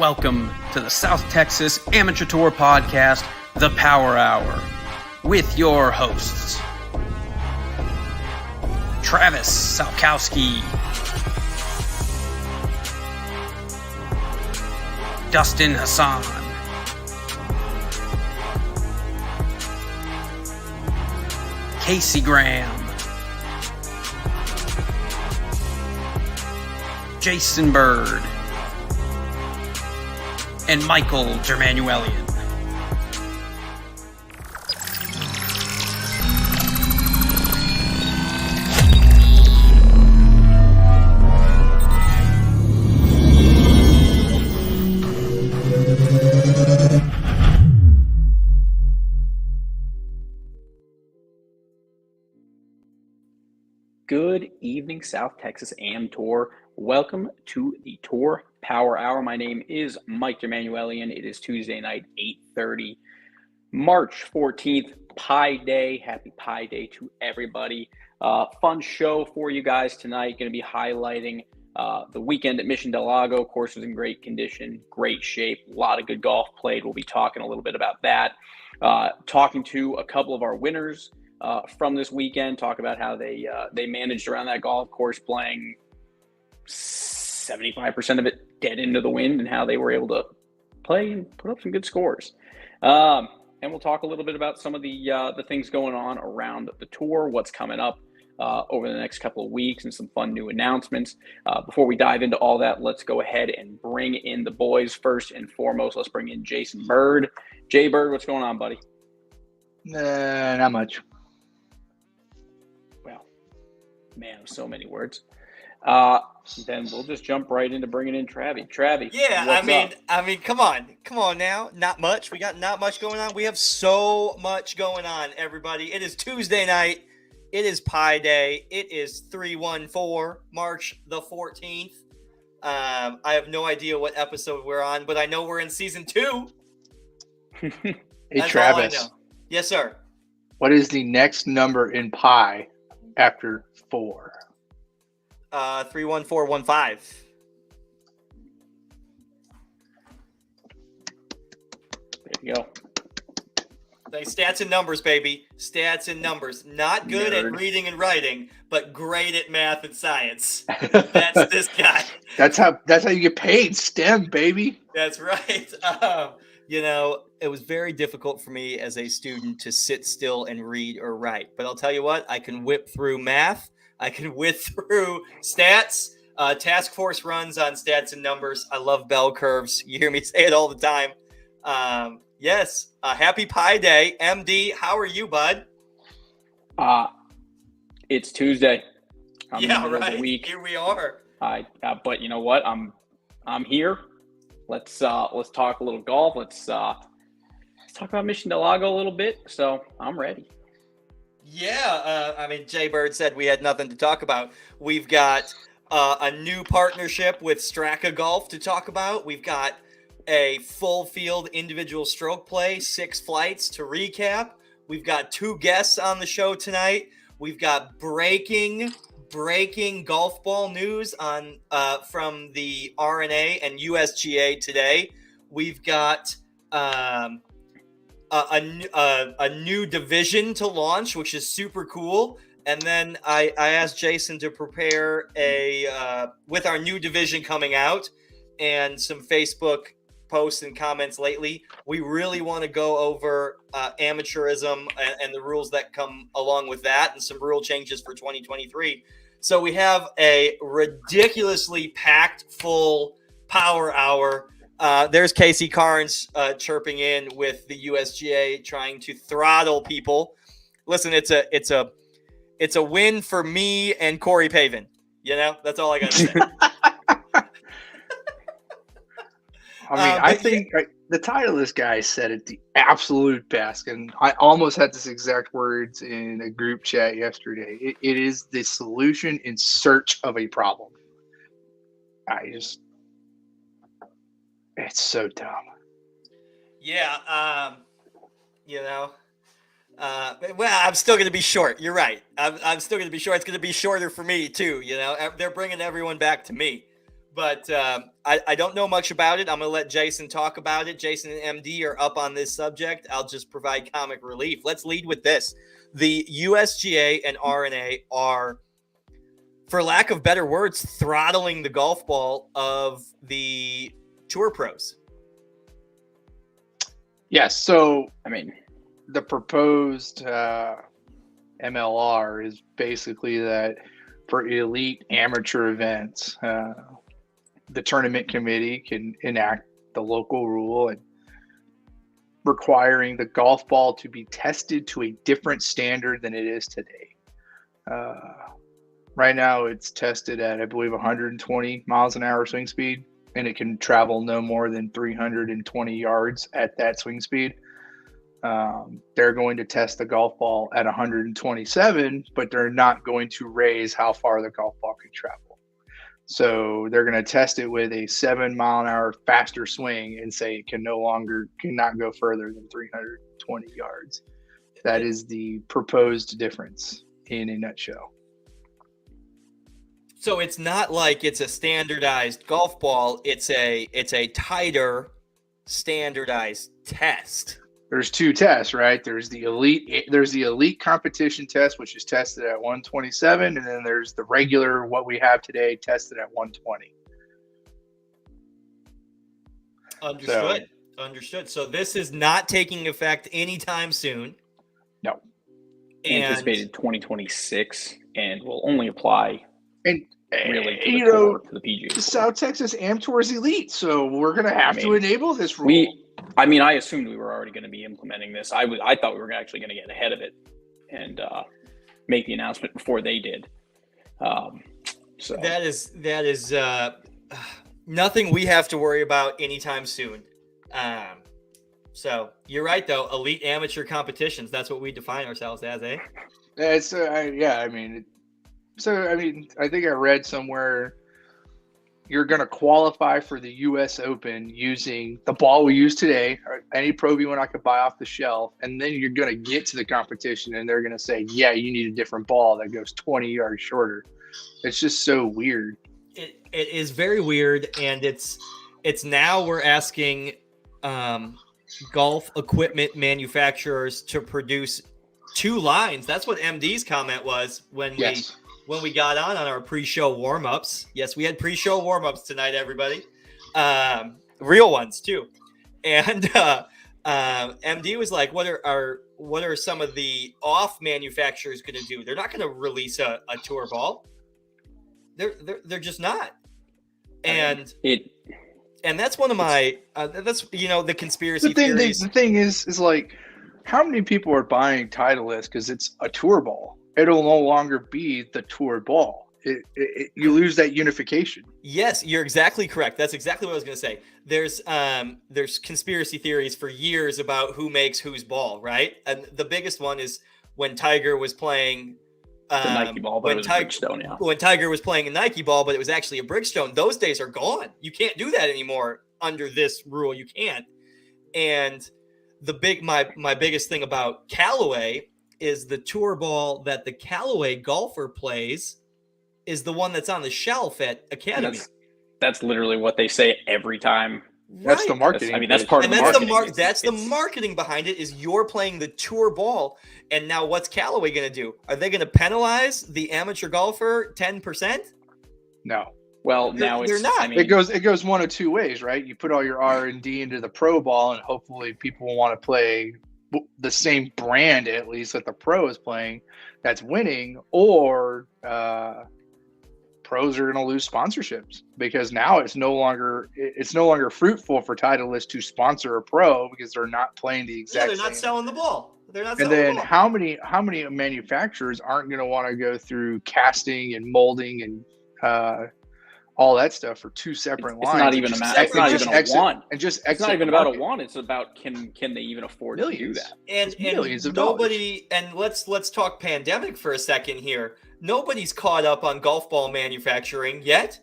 Welcome to the South Texas Amateur Tour Podcast, The Power Hour, with your hosts, Travis Salkowski, Dustin Hassan, Casey Graham, Jason Bird, and Michael Germanuelian. Good evening, South Texas Am Tour. Welcome to the Tour Power Hour. My name is Mike Germanuelian. It is Tuesday night, 8:30, March 14th, Pi Day. Happy Pi Day to everybody. Fun show for you guys tonight. Going to be highlighting the weekend at Mission Del Lago. Course was in great condition, great shape, a lot of good golf played. We'll be talking a little bit about that. Talking to a couple of our winners from this weekend, talk about how they managed around that golf course, playing 75% of it dead into the wind, and how they were able to play and put up some good scores. And we'll talk a little bit about some of the things going on around the tour, what's coming up over the next couple of weeks, and some fun new announcements. Before we dive into all that, let's go ahead and bring in the boys. First and foremost, let's bring in Jason Bird. Jay Bird, what's going on, buddy? Not much. Well, man of so many words. Then we'll just jump right into bringing in Travie. Travie, yeah, I mean, come on now. Not much. We got not much going on. We have so much going on, everybody. It is Tuesday night. It is Pi Day. It is 3/14, March the 14th. I have no idea what episode we're on, but I know we're in season 2. Hey, That's Travis. all I know. Yes, sir. What is the next number in pi after 4? 31415. There you go. Thanks. Stats and numbers, baby. Stats and numbers. Not good Nerd. at reading and writing, but great at math and science. That's this guy. That's how you get paid. STEM, baby. That's right. It was very difficult for me as a student to sit still and read or write. But I'll tell you what, I can whip through math. I can whip through stats. Task Force runs on stats and numbers. I love bell curves. You hear me say it all the time. Yes. Happy Pi Day. MD, how are you, bud? It's Tuesday. I'm in the Yeah, middle of right. the week. Here we are. But you know what? I'm here. Let's talk a little golf. Let's talk about Mission Del Lago a little bit. So I'm ready. Yeah, Jay Bird said we had nothing to talk about. We've got a new partnership with Straka Golf to talk about. We've got a full field individual stroke play, 6 flights to recap. We've got 2 guests on the show tonight. We've got breaking golf ball news on from the R&A and USGA today. We've got a new division to launch, which is super cool. And then I asked Jason to prepare with our new division coming out and some Facebook posts and comments lately. We really want to go over amateurism and the rules that come along with that, and some rule changes for 2023. So we have a ridiculously packed full power hour. There's Casey Carnes chirping in with the USGA trying to throttle people. Listen, it's a win for me and Corey Pavin. That's all I got to say. I think the title of this guy said it the absolute best, and I almost had this exact words in a group chat yesterday. It is the solution in search of a problem. It's so dumb. Yeah, well, I'm still going to be short. You're right. I'm still going to be short. It's going to be shorter for me too. They're bringing everyone back to me. But I don't know much about it. I'm going to let Jason talk about it. Jason and MD are up on this subject. I'll just provide comic relief. Let's lead with this. The USGA and RNA are, for lack of better words, throttling the golf ball of the tour pros. Yes. So, I mean, the proposed MLR is basically that for elite amateur events, the tournament committee can enact the local rule and requiring the golf ball to be tested to a different standard than it is today. Right now, it's tested at, I believe, 120 miles an hour swing speed, and it can travel no more than 320 yards at that swing speed. They're going to test the golf ball at 127, but they're not going to raise how far the golf ball can travel. So they're going to test it with a 7 mile an hour faster swing and say it cannot go further than 320 yards. That is the proposed difference in a nutshell. So it's not like it's a standardized golf ball. It's a tighter standardized test. There's two tests, right? There's the elite competition test, which is tested at 127, and then there's the regular, what we have today, tested at 120. Understood. So this is not taking effect anytime soon. No. Anticipated 2026, and will only apply and really to the PGA. South Texas Am Tour is elite, so we're going to have to enable this rule. I assumed we were already going to be implementing this. I thought we were actually going to get ahead of it and make the announcement before they did. So that is nothing we have to worry about anytime soon. So you're right, though. Elite amateur competitions. That's what we define ourselves as, eh? It's I think I read somewhere you're going to qualify for the U.S. Open using the ball we use today, or any Pro V1 I could buy off the shelf, and then you're going to get to the competition, and they're going to say, yeah, you need a different ball that goes 20 yards shorter. It's just so weird. It is very weird, and it's now we're asking golf equipment manufacturers to produce two lines. That's what MD's comment was when we got on our pre-show warm-ups. Yes, we had pre-show warm-ups tonight, everybody. Real ones too. And MD was like, what are some of the off manufacturers going to do? They're not going to release a tour ball. They're just not. And that's one of my that's the conspiracy theories. The thing is like, how many people are buying Titleist because it's a tour ball? It'll no longer be the tour ball. You lose that unification. Yes, you're exactly correct. That's exactly what I was going to say. There's conspiracy theories for years about who makes whose ball, right? And the biggest one is when Tiger was playing the Nike ball, but it was a Bridgestone, yeah. When Tiger was playing a Nike ball, but it was actually a Bridgestone. Those days are gone. You can't do that anymore under this rule. You can't. And my biggest thing about Callaway is the tour ball that the Callaway golfer plays is the one that's on the shelf at Academy. That's literally what they say every time. Right. That's the marketing. That's part of the marketing. That's the marketing behind it, is you're playing the tour ball. And now what's Callaway going to do? Are they going to penalize the amateur golfer 10%? No. Well, now they're not. It goes one of two ways, right? You put all your R&D into the pro ball, and hopefully people will want to play the same brand, at least, that the pro is playing that's winning, or pros are going to lose sponsorships because now it's no longer fruitful for Titleist to sponsor a pro because they're not playing the exact they're not same. selling the ball. They're not and selling then the ball. how many manufacturers aren't going to want to go through casting and molding and all that stuff for two separate lines? It's not even it's not even a want. It's not even about a want. It's about can they even afford millions to do that? And millions of nobody. dollars. And let's talk pandemic for a second here. Nobody's caught up on golf ball manufacturing yet.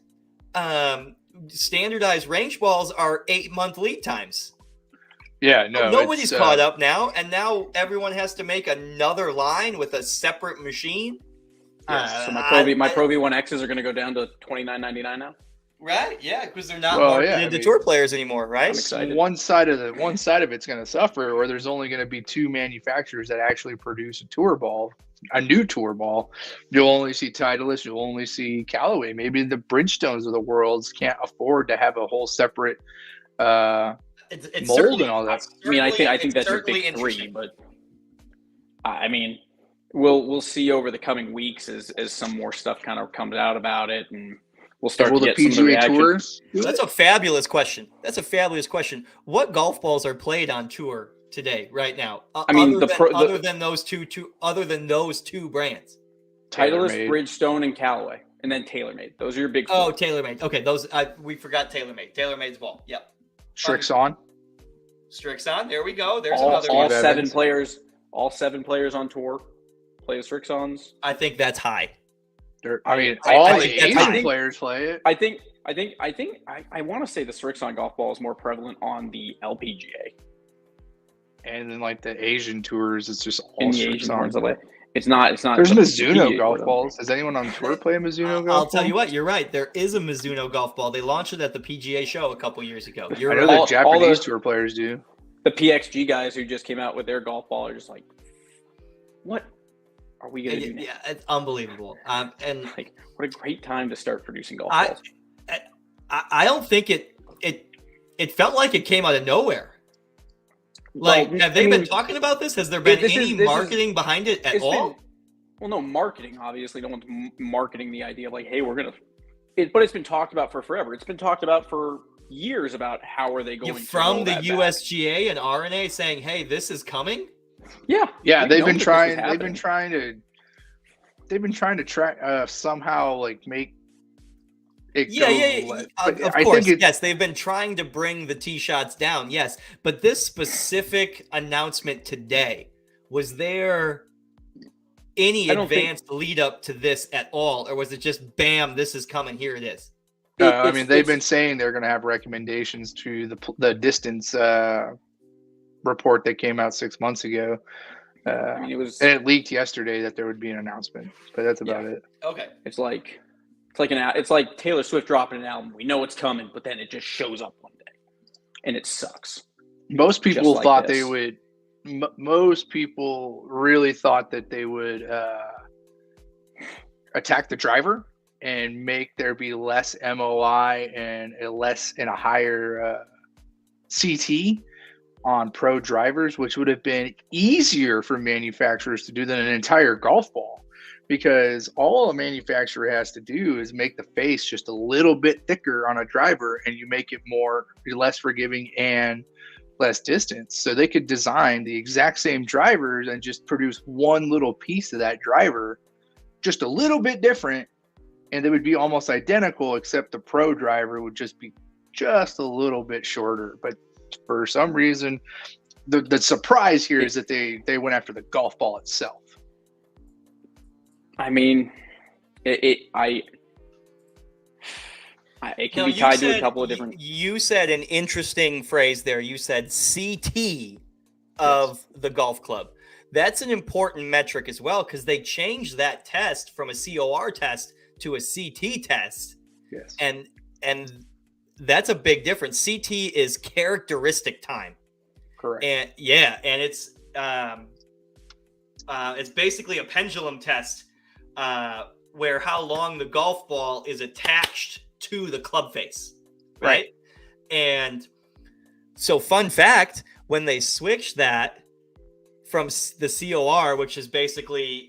Standardized range balls are 8-month lead times. Yeah, no. Nobody's caught up now, and now everyone has to make another line with a separate machine. So my Pro V1Xs are going to go down to $29.99 now. Right? Yeah, because they're not Well, marketed to tour players anymore, right? I'm excited. One side of it's going to suffer, or there's only going to be two manufacturers that actually produce a tour ball, a new tour ball. You'll only see Titleist. You'll only see Callaway. Maybe the Bridgestones of the world can't afford to have a whole separate It's mold and all that. I mean, I think that's your big three, but I mean, we'll see over the coming weeks as some more stuff kind of comes out about it, and we'll start to the get some of the PGA Tour. That's a fabulous question. What golf balls are played on tour today, right now? I mean, other than those two brands, Titleist, Bridgestone, and Callaway, and then TaylorMade. Those are your big. Oh, TaylorMade. Okay, those we forgot TaylorMade. TaylorMade's ball. Yep. Strixon. There we go. There's all another one. seven players. All 7 players on tour play the Strixons. I think that's high. I mean, I all think the that's Asian high. players play it. I want to say the Strixon golf ball is more prevalent on the LPGA. And then like the Asian tours, it's just all In the Asian Strixon. ones, it's not. There's the Mizuno PGA golf balls. Does anyone on tour play a Mizuno golf ball? I'll tell you what, you're right. There is a Mizuno golf ball. They launched it at the PGA show a couple years ago. I know the Japanese tour players do. The PXG guys who just came out with their golf ball are just like, what are we going to do now? Yeah, it's unbelievable. And like, what a great time to start producing golf balls. I don't think it felt like it came out of nowhere. Like, have they been talking about this? Has there been any marketing behind it at all? Well, no, marketing, obviously. No one's marketing the idea of like, hey, we're going to... But it's been talked about for forever. It's been talked about for years about how are they going to from the USGA and RNA saying, hey, this is coming? Yeah, they've been trying to try somehow like make it of course, yes, they've been trying to bring the tee shots down, yes, but this specific announcement today, was there any advanced lead up to this at all, or was it just bam, this is coming, here it is? I mean, they've been saying they're going to have recommendations to the distance report that came out 6 months ago. I mean, it leaked yesterday that there would be an announcement, but that's about it. Okay, it's like Taylor Swift dropping an album. We know it's coming, but then it just shows up one day, and it sucks. Most people thought they would. Most people really thought that they would attack the driver and make there be less MOI and a higher CT on pro drivers, which would have been easier for manufacturers to do than an entire golf ball, because all a manufacturer has to do is make the face just a little bit thicker on a driver, and you make it less forgiving and less distance. So they could design the exact same drivers and just produce one little piece of that driver just a little bit different, and they would be almost identical, except the pro driver would just be just a little bit shorter. But for some reason, the surprise here is that they went after the golf ball itself. I mean, it can be tied to a couple of different... You said an interesting phrase there. You said CT of the golf club. That's an important metric as well, because they changed that test from a COR test to a CT test. Yes. And that's a big difference. CT is characteristic time. Correct. And it's basically a pendulum test where how long the golf ball is attached to the club face, right? And so, fun fact, when they switched that from the COR, which is basically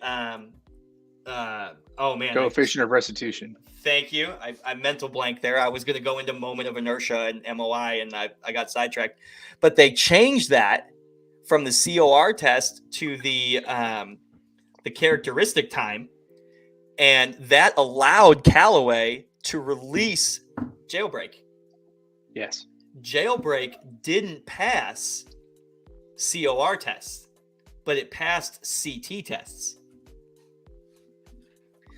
coefficient of restitution. Thank you. I mental blank there. I was going to go into moment of inertia and MOI, and I got sidetracked. But they changed that from the COR test to the characteristic time, and that allowed Callaway to release Jailbreak. Yes. Jailbreak didn't pass COR tests, but it passed CT tests.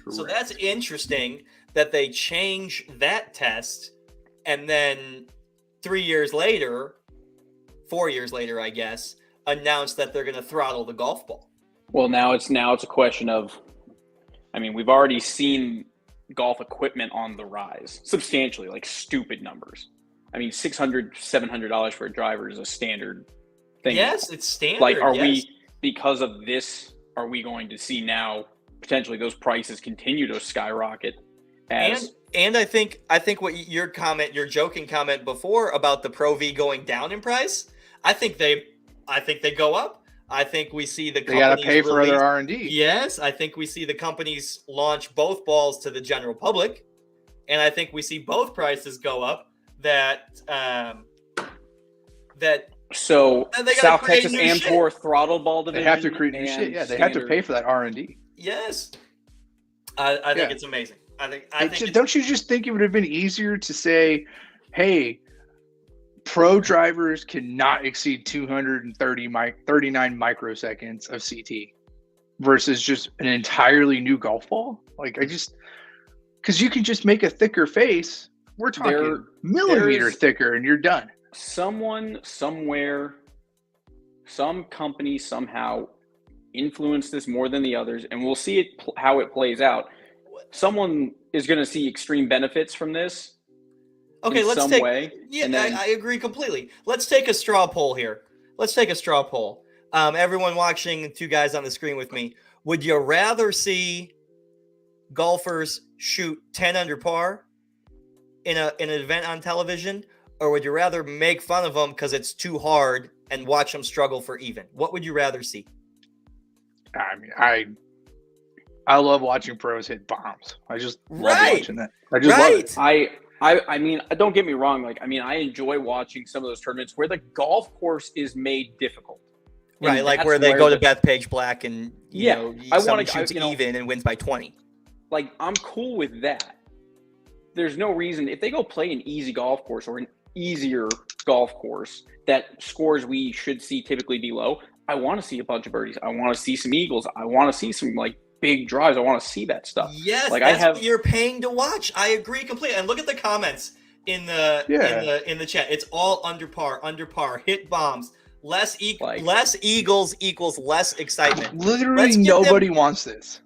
Correct. So that's interesting that they change that test, and then 4 years later, I guess, announce that they're going to throttle the golf ball. Well, now it's a question of, I mean, we've already seen golf equipment on the rise substantially, like stupid numbers. I mean, $600, $700 for a driver is a standard thing. Yes, it's standard. Like, are yes. we, because of this, are we going to see now potentially those prices continue to skyrocket? And I think what your joking comment before about the Pro V going down in price, I think they go up. I think we see they got to pay for other R&D. Yes, I think we see the companies launch both balls to the general public, and I think we see both prices go up. So South Texas Am Tour throttle ball division. They have to create new shit. Yeah, they have to pay for that R&D. Yes, I think it's amazing. Don't you just think it would have been easier to say, hey, pro drivers cannot exceed 39 microseconds of CT versus just an entirely new golf ball? Like, because you can just make a thicker face. We're talking millimeter thicker and you're done. Someone, somewhere, some company somehow influenced this more than the others, and we'll see how it plays out. Someone is going to see extreme benefits from this. Okay, let's take. Yeah, I agree completely. Let's take a straw poll here. Everyone watching, two guys on the screen with me. Would you rather see golfers shoot 10 under par in an event on television, or would you rather make fun of them because it's too hard and watch them struggle for even? What would you rather see? I mean, I love watching pros hit bombs. I just love watching that. I just love it. I mean, don't get me wrong. Like, I mean, I enjoy watching some of those tournaments where the golf course is made difficult. Right, like where they go to Bethpage Black and someone shoots even and wins by 20. Like, I'm cool with that. There's no reason if they go play an easy golf course or an easier golf course that scores we should see typically be low. I want to see a bunch of birdies. I want to see some eagles. I want to see some like big drives. I want to see that stuff. Yes, like that's what you're paying to watch. I agree completely. And look at the comments in the chat. It's all under par, hit bombs. Less eagles equals less excitement. Literally nobody wants this.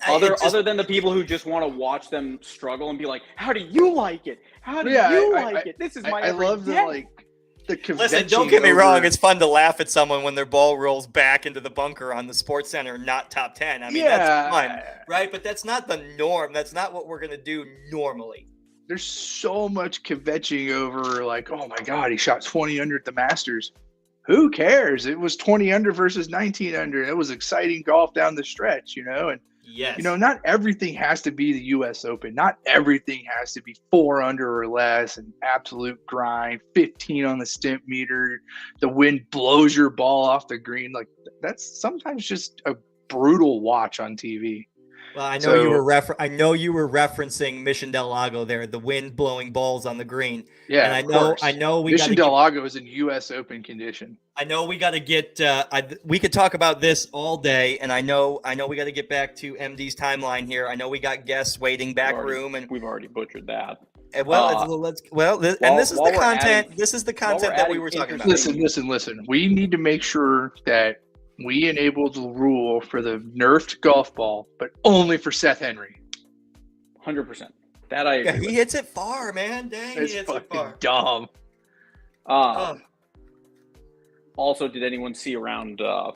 Other than the people who just want to watch them struggle and be like, how do you like it? How do you like it? This is my I love the Listen, don't get me wrong. It's fun to laugh at someone when their ball rolls back into the bunker on the Sports Center, not top 10. I mean, that's fun, right? But that's not the norm. That's not what we're going to do normally. There's so much kvetching over like, oh my God, he shot 20 under at the Masters. Who cares? It was 20 under versus 19 under. It was exciting golf down the stretch, and yes. Not everything has to be the U.S. Open. Not everything has to be 4 under or less and absolute grind, 15 on the stimp meter. The wind blows your ball off the green. Like, that's sometimes just a brutal watch on TV. Well, I know you were referencing Mission Del Lago there, the wind blowing balls on the green. Yeah, and I know Mission Del Lago is in U.S. Open condition. I know we got to get. We could talk about this all day, and I know we got to get back to MD's timeline here. I know we got guests waiting back room, and we've already butchered that. This is the content. This is the content that we were talking about. Listen. We need to make sure that we enabled the rule for the nerfed golf ball, but only for Seth Henry. 100%. That I agree. He hits it far, man. Dang, it's he hits it far. Dumb. Also, did anyone see around? I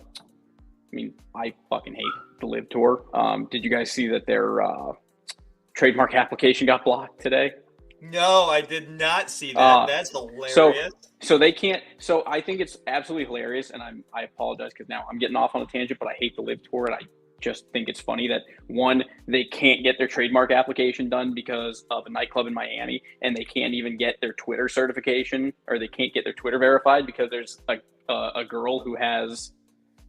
mean, I fucking hate the Live Tour. Did you guys see that their trademark application got blocked today? No, I did not see that. That's hilarious. So they can't. So I think it's absolutely hilarious, and I apologize because now I'm getting off on a tangent. But I hate the Live Tour, and I just think it's funny that one, they can't get their trademark application done because of a nightclub in Miami, and they can't even get their Twitter certification, or they can't get their Twitter verified because there's a girl who has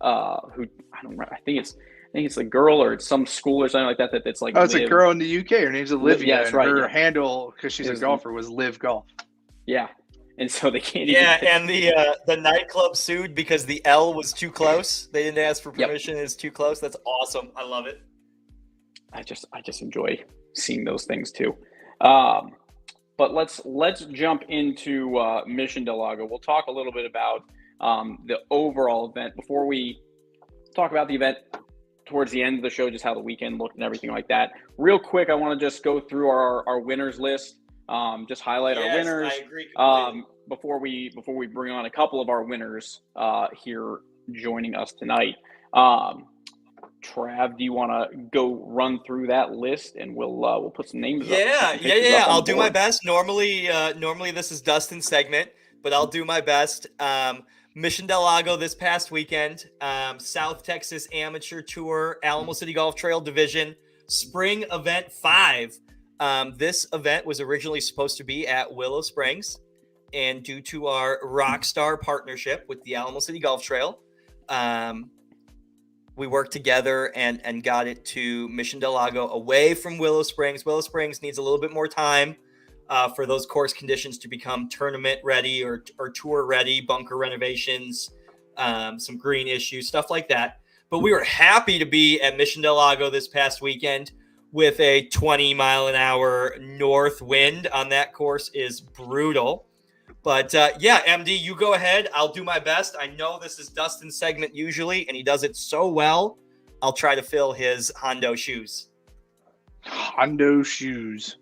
who I don't remember. I think it's a girl or it's some school or something like that. That's like it's a girl in the UK. Her name's Olivia. Yeah, that's right. Her handle, because she's a golfer, was Live Golf. Yeah, and so they can't. And the nightclub sued because the L was too close. They didn't ask for permission. It's too close. That's awesome. I love it. I just enjoy seeing those things too. But let's jump into Mission Del Lago. We'll talk a little bit about the overall event before we talk about the event. towards the end of the show just how the weekend looked and everything like that. Real quick, I want to just go through our winners list. Just highlight our winners. I agree completely. Before we bring on a couple of our winners here joining us tonight. Trav, do you want to go run through that list and we'll put some names up? Yeah. I'll do my best. Normally this is Dustin's segment, but I'll do my best. Mission Del Lago this past weekend, South Texas Amateur Tour, Alamo City Golf Trail Division, Spring Event 5. This event was originally supposed to be at Willow Springs, and due to our Rockstar partnership with the Alamo City Golf Trail, we worked together and got it to Mission Del Lago away from Willow Springs. Willow Springs needs a little bit more time for those course conditions to become tournament ready or tour ready, bunker renovations, some green issues, stuff like that. But we were happy to be at Mission Del Lago this past weekend with a 20 mile an hour north wind on that course is brutal. But MD, you go ahead. I'll do my best. I know this is Dustin's segment usually, and he does it so well. I'll try to fill his Hondo shoes. Hondo shoes.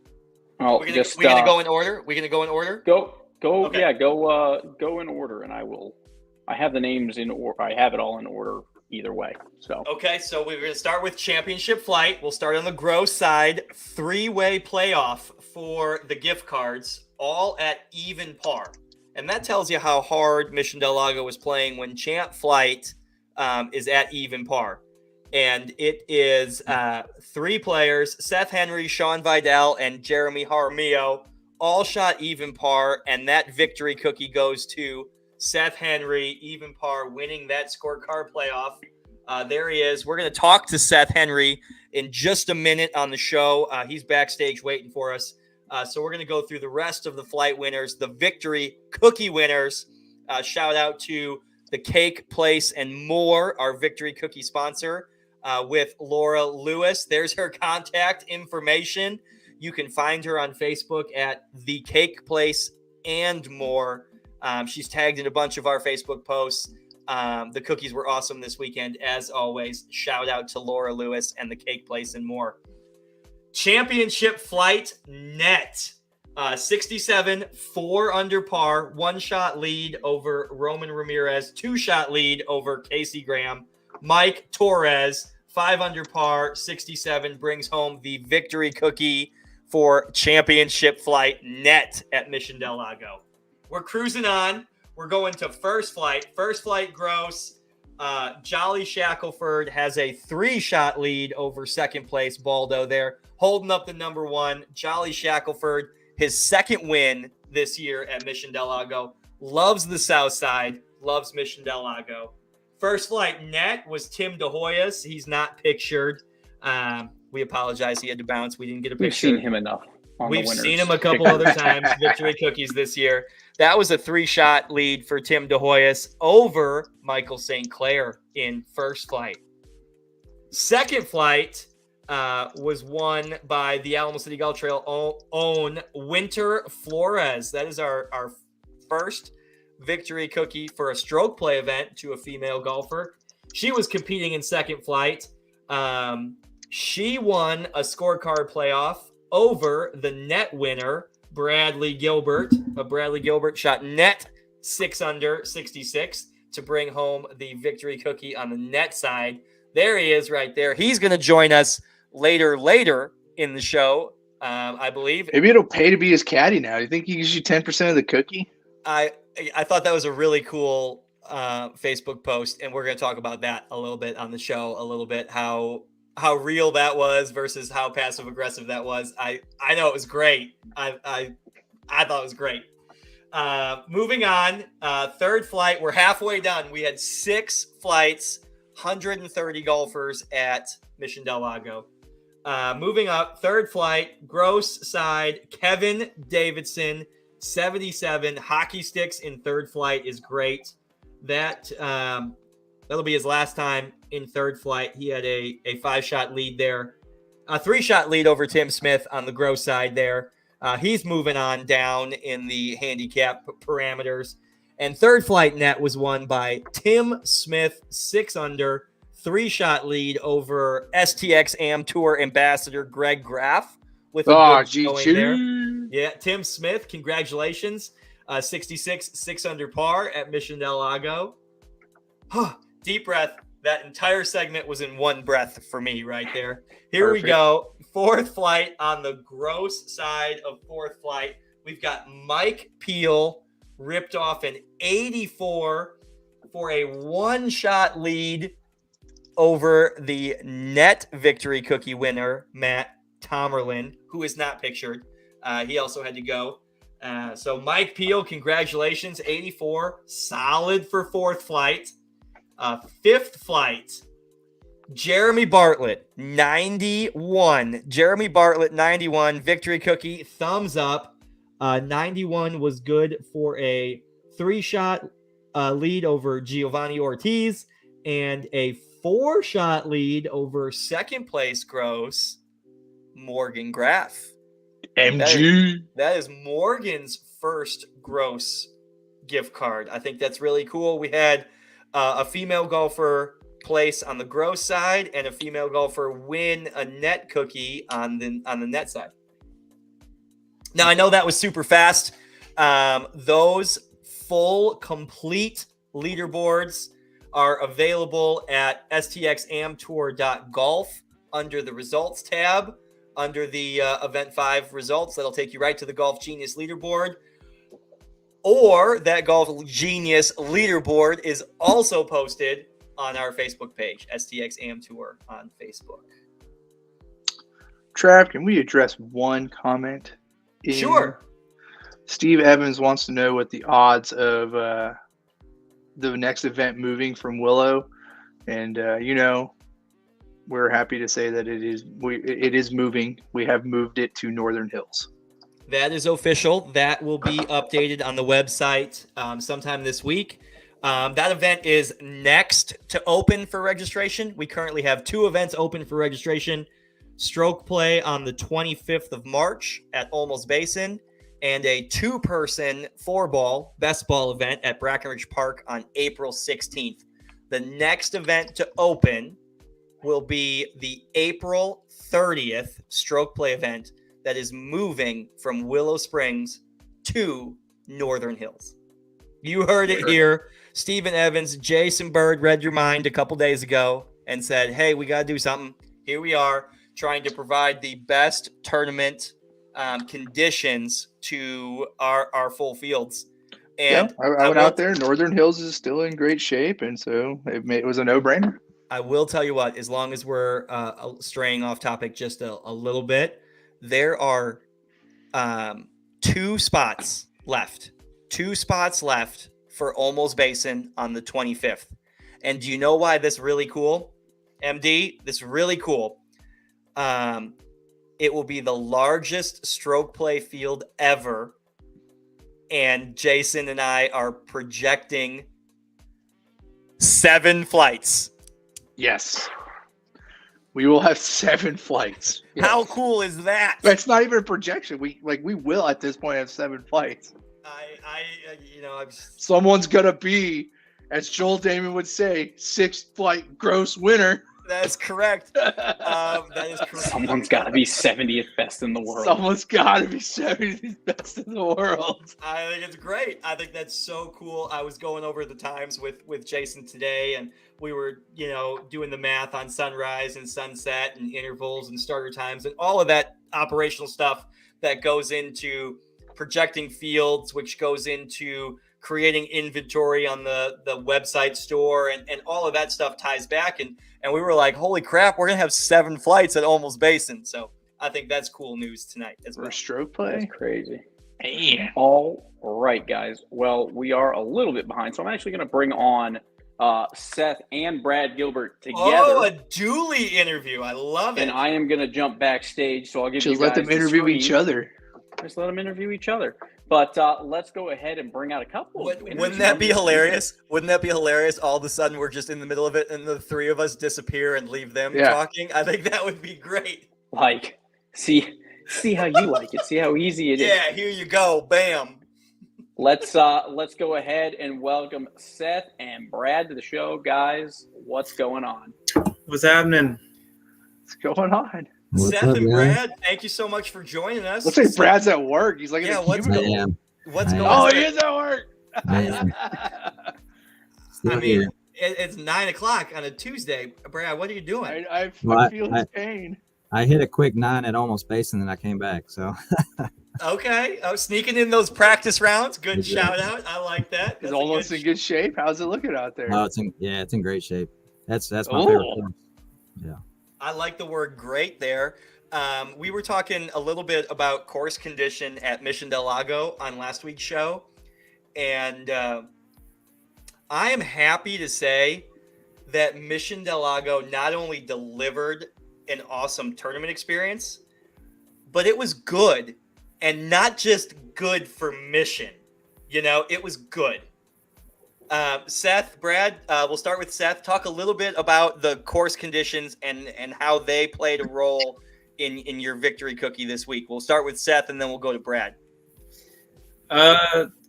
Oh, we're gonna go in order. We're gonna go in order. Go. Okay. Yeah, go in order, and I have the names in order. I have it all in order either way. So okay, so we're gonna start with Championship Flight. We'll start on the gross side. 3-way playoff for the gift cards, all at even par, and that tells you how hard Mission Del Lago was playing when Champ Flight is at even par. And it is 3 players, Seth Henry, Sean Vidal, and Jeremy Jaramillo, all shot even par, and that victory cookie goes to Seth Henry, even par, winning that scorecard playoff. There he is. We're going to talk to Seth Henry in just a minute on the show. He's backstage waiting for us. So we're going to go through the rest of the flight winners, the victory cookie winners. Shout out to the Cake Place and More, our victory cookie sponsor, with Laura Lewis. There's her contact information. You can find her on Facebook at The Cake Place and More. She's tagged in a bunch of our Facebook posts. The cookies were awesome this weekend, as always. Shout out to Laura Lewis and The Cake Place and More. Championship Flight net. 67, 4 under par, 1-shot lead over Roman Ramirez, 2-shot lead over Casey Graham. Mike Torres, 5 under par, 67, brings home the victory cookie for Championship Flight net at Mission Del Lago. We're cruising on. We're going to First Flight. First Flight gross. Jolly Shackelford has a 3-shot lead over second place Baldo there, holding up the number 1. Jolly Shackelford, his second win this year at Mission Del Lago. Loves the South Side. Loves Mission Del Lago. First Flight net was Tim DeHoyas. He's not pictured. We apologize. He had to bounce. We didn't get a picture. We've seen him enough. We've seen him a couple other times. Victory cookies this year. That was a 3-shot lead for Tim DeHoyas over Michael St. Clair in First Flight. Second Flight was won by the Alamo City Golf Trail own Winter Flores. That is our first victory cookie for a stroke play event to a female golfer. She was competing in Second Flight. She won a scorecard playoff over the net winner, Bradley Gilbert. Bradley Gilbert shot net 6 under 66 to bring home the victory cookie on the net side. There he is right there. He's going to join us later in the show, I believe. Maybe it'll pay to be his caddy now. Do you think he gives you 10% of the cookie? I thought that was a really cool Facebook post, and we're going to talk about that a little bit on the show, a little bit, how real that was versus how passive aggressive that was. I know it was great. I thought it was great. Moving on, Third Flight. We're halfway done. We had 6 flights, 130 golfers at Mission Del Lago. Moving up, Third Flight, gross side, Kevin Davidson, 77. Hockey sticks in Third Flight is great. That'll be his last time in Third Flight. He had a 5-shot lead there. A 3-shot lead over Tim Smith on the gross side there. He's moving on down in the handicap parameters. And Third Flight net was won by Tim Smith, 6 under, 3-shot lead over STX Am Tour ambassador Greg Graff with a good showing there. Yeah, Tim Smith, congratulations. 66, 6 under par at Mission del Lago. Deep breath. That entire segment was in one breath for me right there. Here Perfect. We go. Fourth flight on the gross side of fourth flight. We've got Mike Peel ripped off an 84 for a 1-shot lead over the net victory cookie winner, Matt Tomerlin, who is not pictured. He also had to go. So Mike Peel, congratulations. 84, solid for fourth flight. Fifth flight, Jeremy Bartlett, 91. Jeremy Bartlett, 91. Victory cookie, thumbs up. 91 was good for a 3-shot lead over Giovanni Ortiz and a 4-shot lead over second place gross Morgan Graff. MG. That is Morgan's first gross gift card. I think that's really cool. We had a female golfer place on the gross side and a female golfer win a net cookie on the net side. Now, I know that was super fast. Those full, complete leaderboards are available at stxamtour.golf under the results tab, under the Event 5 results. That'll take you right to the Golf Genius leaderboard. Or that Golf Genius leaderboard is also posted on our Facebook page, STX Am Tour on Facebook. Trav, can we address one comment? Sure. Steve Evans wants to know what the odds of the next event moving from Willow, and we're happy to say that it is moving. We have moved it to Northern Hills. That is official. That will be updated on the website sometime this week. That event is next to open for registration. We currently have 2 events open for registration. Stroke play on the 25th of March at Olmos Basin, and a 2-person 4-ball best ball event at Brackenridge Park on April 16th. The next event to open will be the April 30th stroke play event that is moving from Willow Springs to Northern Hills. You heard it here. Stephen Evans, Jason Bird read your mind a couple days ago and said, hey, we got to do something. Here we are trying to provide the best tournament conditions to our full fields. And I went out there. Northern Hills is still in great shape, and so it was a no-brainer. I will tell you what, as long as we're straying off topic just a little bit, there are 2 spots left. 2 spots left for Olmos Basin on the 25th. And do you know why this is really cool? MD, this is really cool. It will be the largest stroke play field ever. And Jason and I are projecting 7 flights. Yes. We will have 7 flights. Yes. How cool is that? That's not even a projection. We will at this point have 7 flights. Someone's gonna be, as Joel Damon would say, 6th flight gross winner. That is correct. That is correct. Someone's got to be 70th best in the world. Someone's got to be 70th best in the world. I think it's great. I think that's so cool. I was going over the times with Jason today, and we were, doing the math on sunrise and sunset and intervals and starter times and all of that operational stuff that goes into projecting fields, which goes into creating inventory on the website store, and all of that stuff ties back. And we were like, holy crap, we're going to have 7 flights at Olmos Basin. So I think that's cool news tonight as well. For stroke play? That's crazy. Man. All right, guys. Well, we are a little bit behind, so I'm actually going to bring on Seth and Brad Gilbert together. Oh, a dually interview. I love it. And I am going to jump backstage, so I'll give you guys let them interview each other. Just let them interview each other. But let's go ahead and bring out a couple. Wouldn't that be hilarious? Wouldn't that be hilarious? All of a sudden, we're just in the middle of it, and the 3 of us disappear and leave them talking. I think that would be great. Like, see how you like it. See how easy it is. Yeah, here you go. Bam. Let's go ahead and welcome Seth and Brad to the show, guys. What's going on? What's happening? What's going on? Seth and Brad, thank you so much for joining us. Looks like Brad's at work. He's like in a what's cubicle. What's Oh, going on? he is at work. I mean, it's 9:00 on a Tuesday. Brad, what are you doing? I feel his pain. I hit a quick 9 at almost base, and then I came back. So okay, sneaking in those practice rounds. Good shout out. I like that. It's almost in good shape. How's it looking out there? Oh, it's in great shape. That's my favorite form. Yeah. I like the word "great" there. We were talking a little bit about course condition at Mission Del Lago on last week's show, and I am happy to say that Mission Del Lago not only delivered an awesome tournament experience, but it was good, and not just good for Mission. It was good. Seth, Brad, we'll start with Seth. Talk a little bit about the course conditions and how they played a role in your victory cookie this week. We'll start with Seth, and then we'll go to Brad.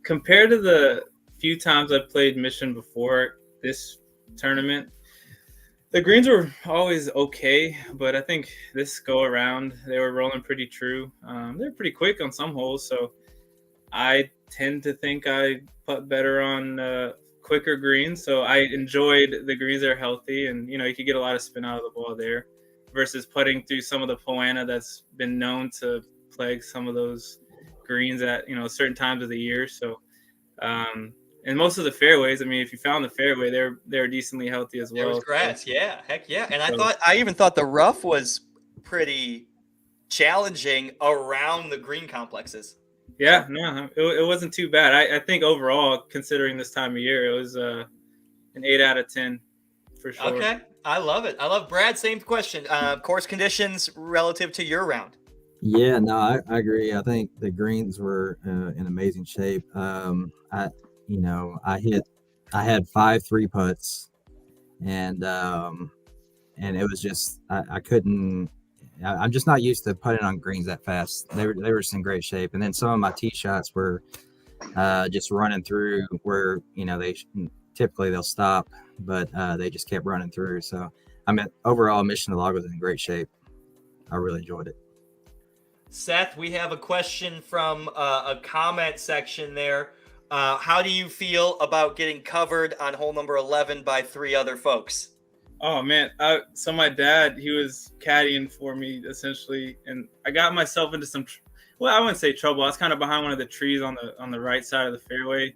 Compared to the few times I've played Mission before this tournament, the greens were always okay, but I think this go around they were rolling pretty true. They're pretty quick on some holes, so I tend to think I putt better on quicker greens. So I enjoyed the greens that are healthy, and you could get a lot of spin out of the ball there, versus putting through some of the Poa annua that's been known to plague some of those greens at certain times of the year. So and most of the fairways, I mean, if you found the fairway, they're decently healthy as well. There was grass, yeah, heck yeah. And I even thought the rough was pretty challenging around the green complexes. Yeah, no, it wasn't too bad. I think overall, considering this time of year, it was an 8 out of 10 for sure. Okay, I love it. I love Brad. Same question. Course conditions relative to your round. Yeah, no, I agree. I think the greens were in amazing shape. I had 5 3-putts, and it was just I couldn't. I'm just not used to putting on greens that fast. They were just in great shape, and then some of my tee shots were just running through where typically they'll stop, but they just kept running through. So I mean, overall, Mission Del Lago was in great shape. I really enjoyed it. Seth, we have a question from a comment section there. How do you feel about getting covered on hole number 11 by 3 other folks? Oh man, so my dad, he was caddying for me essentially, and I got myself into some I wouldn't say trouble. I was kind of behind one of the trees on the right side of the fairway,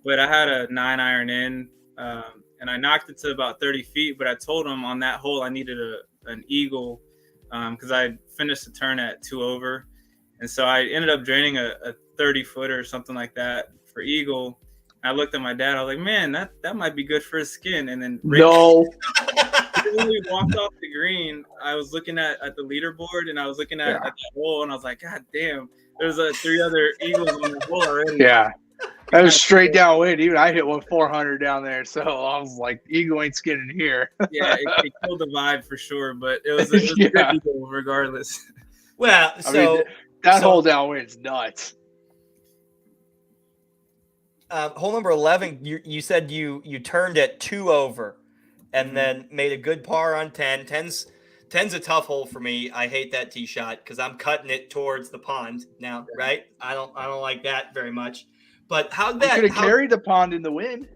but I had a 9-iron in, and I knocked it to about 30 feet. But I told him on that hole I needed an eagle because I finished the turn at 2 over, and so I ended up draining a 30-footer or something like that for eagle. I looked at my dad. I was like, "Man, that might be good for his skin." And then no. When we walked off the green, I was looking at the leaderboard, and I was looking at the hole, and I was like, "God damn, there's 3 other eagles on the hole already." Yeah, that was straight downwind. Even I hit 400 down there, so I was like, "Eagle ain't skinning here." Yeah, it killed the vibe for sure, but it was a good eagle regardless. Well, so that hole downwind's nuts. Hole number 11, you said you turned at 2 over, and then made a good par on 10. 10's a tough hole for me. I hate that tee shot because I'm cutting it towards the pond now, right? I don't like that very much. But how that could have carried the pond in the wind.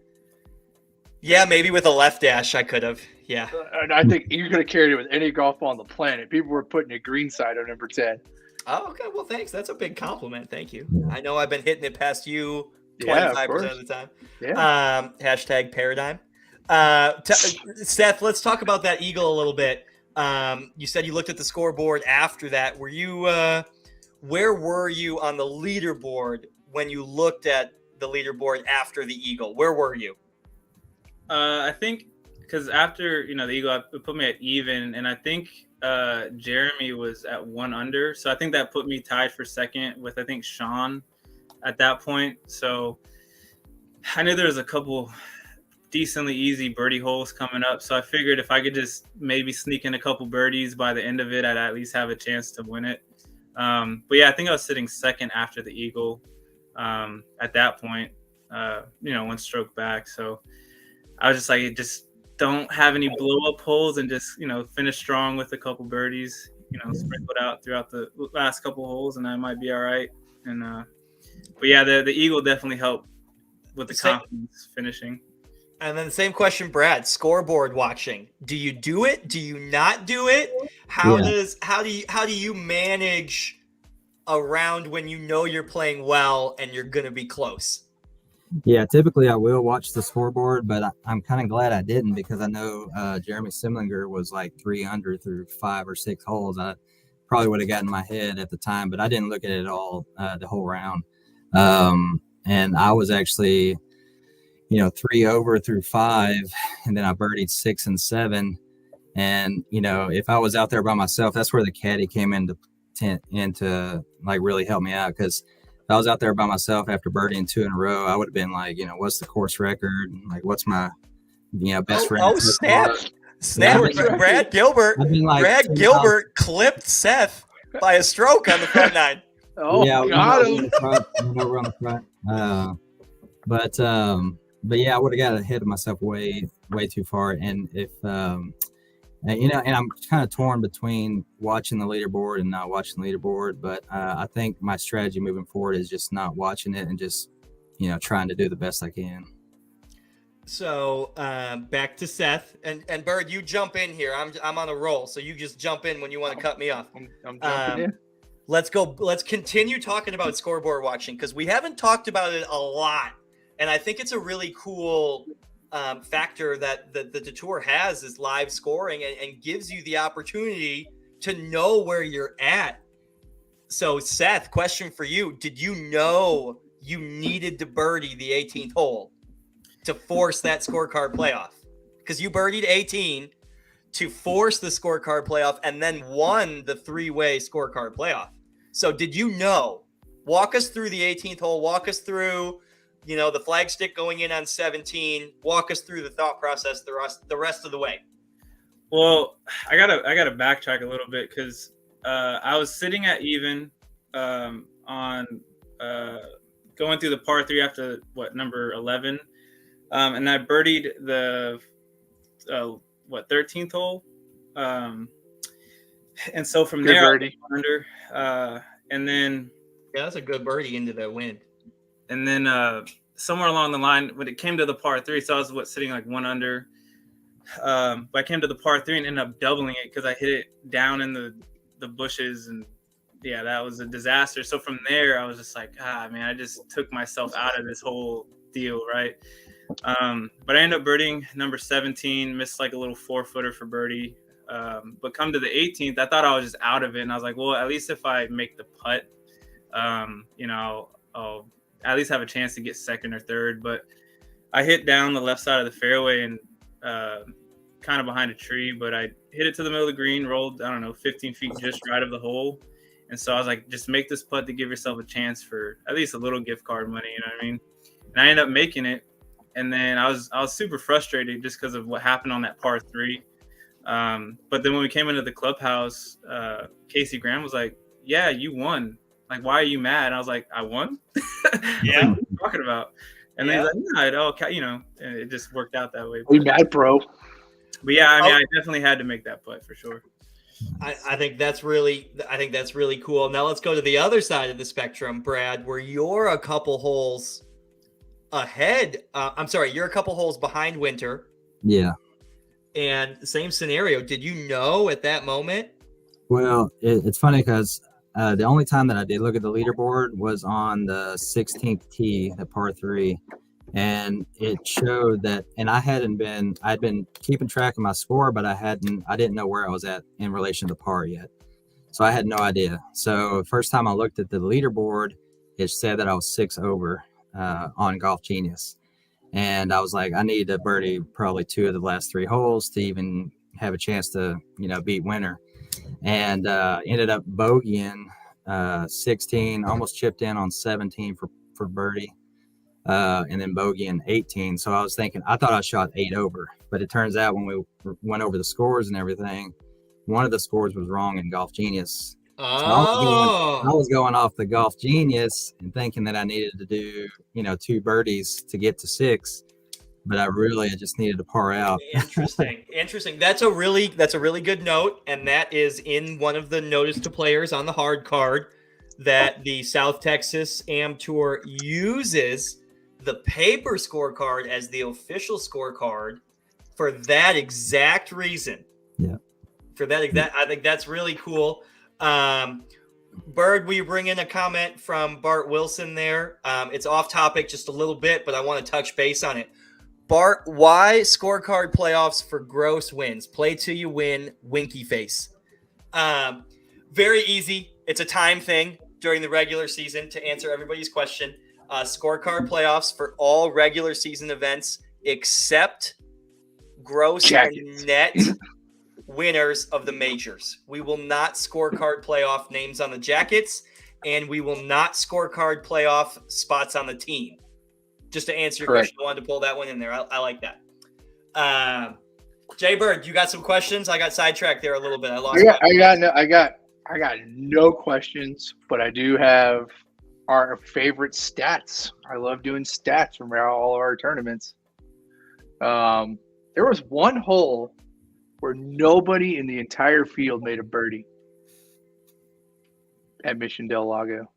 Yeah, maybe with a left dash I could have. Yeah. And I think you could have carried it with any golf ball on the planet. People were putting a green side on number 10. Oh, okay. Well, thanks. That's a big compliment. Thank you. I know I've been hitting it past you 25% of the time. Yeah. Hashtag paradigm. Seth, let's talk about that eagle a little bit. You said you looked at the scoreboard after that. Were you where were you on the leaderboard when you looked at the leaderboard after the eagle? Where were you? I think because after the eagle, it put me at even, and I think Jeremy was at 1 under, so I think that put me tied for second with I think Sean at that point. So I knew there was a couple decently easy birdie holes coming up, so I figured if I could just maybe sneak in a couple birdies by the end of it, I'd at least have a chance to win it. But yeah, I think I was sitting second after the eagle at that point, 1 stroke back. So I was just like, don't have any blow up holes and just, finish strong with a couple birdies, sprinkled out throughout the last couple holes, and I might be all right. And but yeah, the eagle definitely helped with the confidence finishing. And then the same question, Brad, scoreboard watching. Do you do it? Do you not do it? How do you manage a round when you know you're playing well and you're going to be close? Yeah, typically I will watch the scoreboard, but I'm kind of glad I didn't, because I know Jeremy Simlinger was like 3 under through 5 or 6 holes. I probably would have gotten my head at the time, but I didn't look at it all the whole round. And I was actually, 3 over through 5, and then I birdied 6 and 7. And, if I was out there by myself, that's where the caddy came into like really help me out, because if I was out there by myself after birdieing 2 in a row, I would have been like, what's the course record? Like, what's my, best friend? Oh, snap! Brad Gilbert. Like, Brad Gilbert clipped Seth by a stroke on the front 9. Oh, yeah, got him. Over on the front. But yeah, I would have got ahead of myself way too far. And if and I'm kind of torn between watching the leaderboard and not watching the leaderboard. But I think my strategy moving forward is just not watching it and just, trying to do the best I can. So back to Seth and Bird, you jump in here. I'm on a roll, so you just jump in when you want to cut me off. I'm jumping in. Let's go. Let's continue talking about scoreboard watching, because we haven't talked about it a lot, and I think it's a really cool factor that the tour has, is live scoring, and gives you the opportunity to know where you're at. So Seth, question for you. Did you know you needed to birdie the 18th hole to force that scorecard playoff? Because you birdied 18 to force the scorecard playoff and then won the 3-way scorecard playoff. So did you know? Walk us through the 18th hole. Walk us through the flagstick going in on 17. Walk us through the thought process the rest of the way. Well, I gotta backtrack a little bit, because I was sitting at even on going through the par 3 after number 11, and I birdied the 13th hole, and so from Good there birdie. I was under, and then that's a good birdie into the wind. And then somewhere along the line, when it came to the par 3, so I was sitting like 1 under. But I came to the par 3 and ended up doubling it, because I hit it down in the bushes, and yeah, that was a disaster. So from there, I was just like, man, I just took myself out of this whole deal, right? But I ended up birdieing number 17, missed like a little 4-footer for birdie. But come to the 18th, I thought I was just out of it, and I was like, well, at least if I make the putt, I'll at least have a chance to get second or third. But I hit down the left side of the fairway and kind of behind a tree, but I hit it to the middle of the green, rolled, 15 feet just right of the hole. And so I was like, just make this putt to give yourself a chance for at least a little gift card money, you know what I mean? And I ended up making it. And then I was super frustrated just because of what happened on that par 3. But then when we came into the clubhouse, Casey Graham was like, yeah, you won. Like, why are you mad? And I was like, I won? Yeah. Like, what are you talking about? And then he's like, no, it just worked out that way. We mad, bro. But yeah, I definitely had to make that putt for sure. I think that's really cool. Now let's go to the other side of the spectrum, Brad, where you're a couple holes ahead. You're a couple holes behind Winter. Yeah. And same scenario. Did you know at that moment? Well, it's funny because the only time that I did look at the leaderboard was on the 16th tee, the par 3. And it showed that, and I'd been keeping track of my score, but I didn't know where I was at in relation to par yet. So I had no idea. So first time I looked at the leaderboard, it said that I was 6 over on Golf Genius. And I was like, I need to birdie probably 2 of the last 3 holes to even have a chance to, beat Winter. And ended up bogeying 16, almost chipped in on 17 for birdie. And then bogeying 18. So I thought I shot 8 over, but it turns out when we went over the scores and everything, one of the scores was wrong in Golf Genius. Oh. So I was going off the Golf Genius and thinking that I needed to do, 2 birdies to get to 6. but I just needed to par out. Interesting. That's a really good note, and that is in one of the notice to players on the hard card that the South Texas Am Tour uses the paper scorecard as the official scorecard for that exact reason. Yeah. For that exact, I think that's really cool. Bird, will you bring in a comment from Bart Wilson there? It's off topic just a little bit, but I want to touch base on it. Bart, why scorecard playoffs for gross wins? Play till you win, winky face. Very easy. It's a time thing during the regular season to answer everybody's question. Scorecard playoffs for all regular season events except gross Jackets. and net winners of the majors. We will not scorecard playoff names on the jackets, and we will not scorecard playoff spots on the team. Just to answer your question, I wanted to pull that one in there. I like that. Jay Bird, you got some questions? I got sidetracked there a little bit. I got no questions, but I do have our favorite stats. I love doing stats from all of our tournaments. There was one hole where nobody in the entire field made a birdie at Mission Del Lago.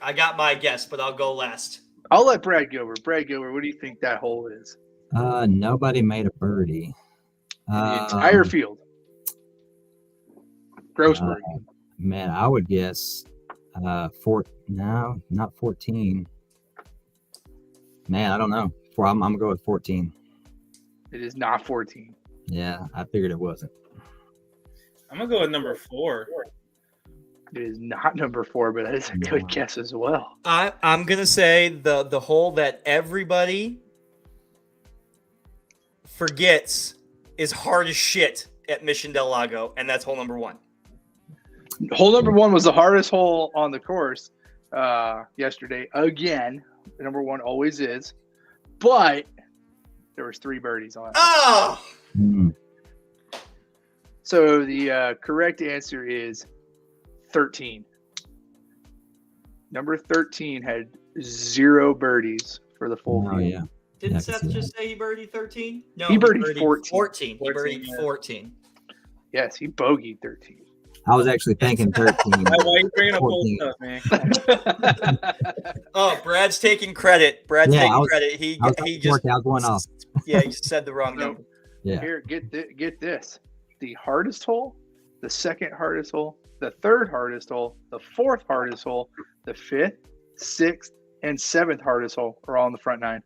I got my guess, but I'll go last. I'll let Brad Gilbert. Brad Gilbert, what do you think that hole is? Nobody made a birdie. The entire field. Gross birdie. Man, I would guess not 14. Man, I don't know. I'm gonna go with 14. It is not 14. Yeah, I figured it wasn't. I'm gonna go with number 4. It is not number 4, but that is a good guess as well. I'm gonna say the hole that everybody forgets is hard as shit at Mission Del Lago, and that's hole number 1. Hole number 1 was the hardest hole on the course yesterday. Again, number 1 always is, but there was 3 birdies on it. Oh! So the correct answer is 13. Number 13 had 0 birdies for the full field. Yeah. Didn't Yeah, Seth just say he birdied 13? No, He birdied 14. He birdied 14. Yes, he bogeyed 13. I was actually thinking 13. Why are you bringing up 14. old stuff, man? Oh, Brad's taking credit. Brad's Yeah, taking credit. He just I was going off. yeah, he said the wrong number. Yeah. Here, get this. The hardest hole, the second hardest hole, the third hardest hole, the fourth hardest hole, the fifth, sixth, and seventh hardest hole are all in the front 9.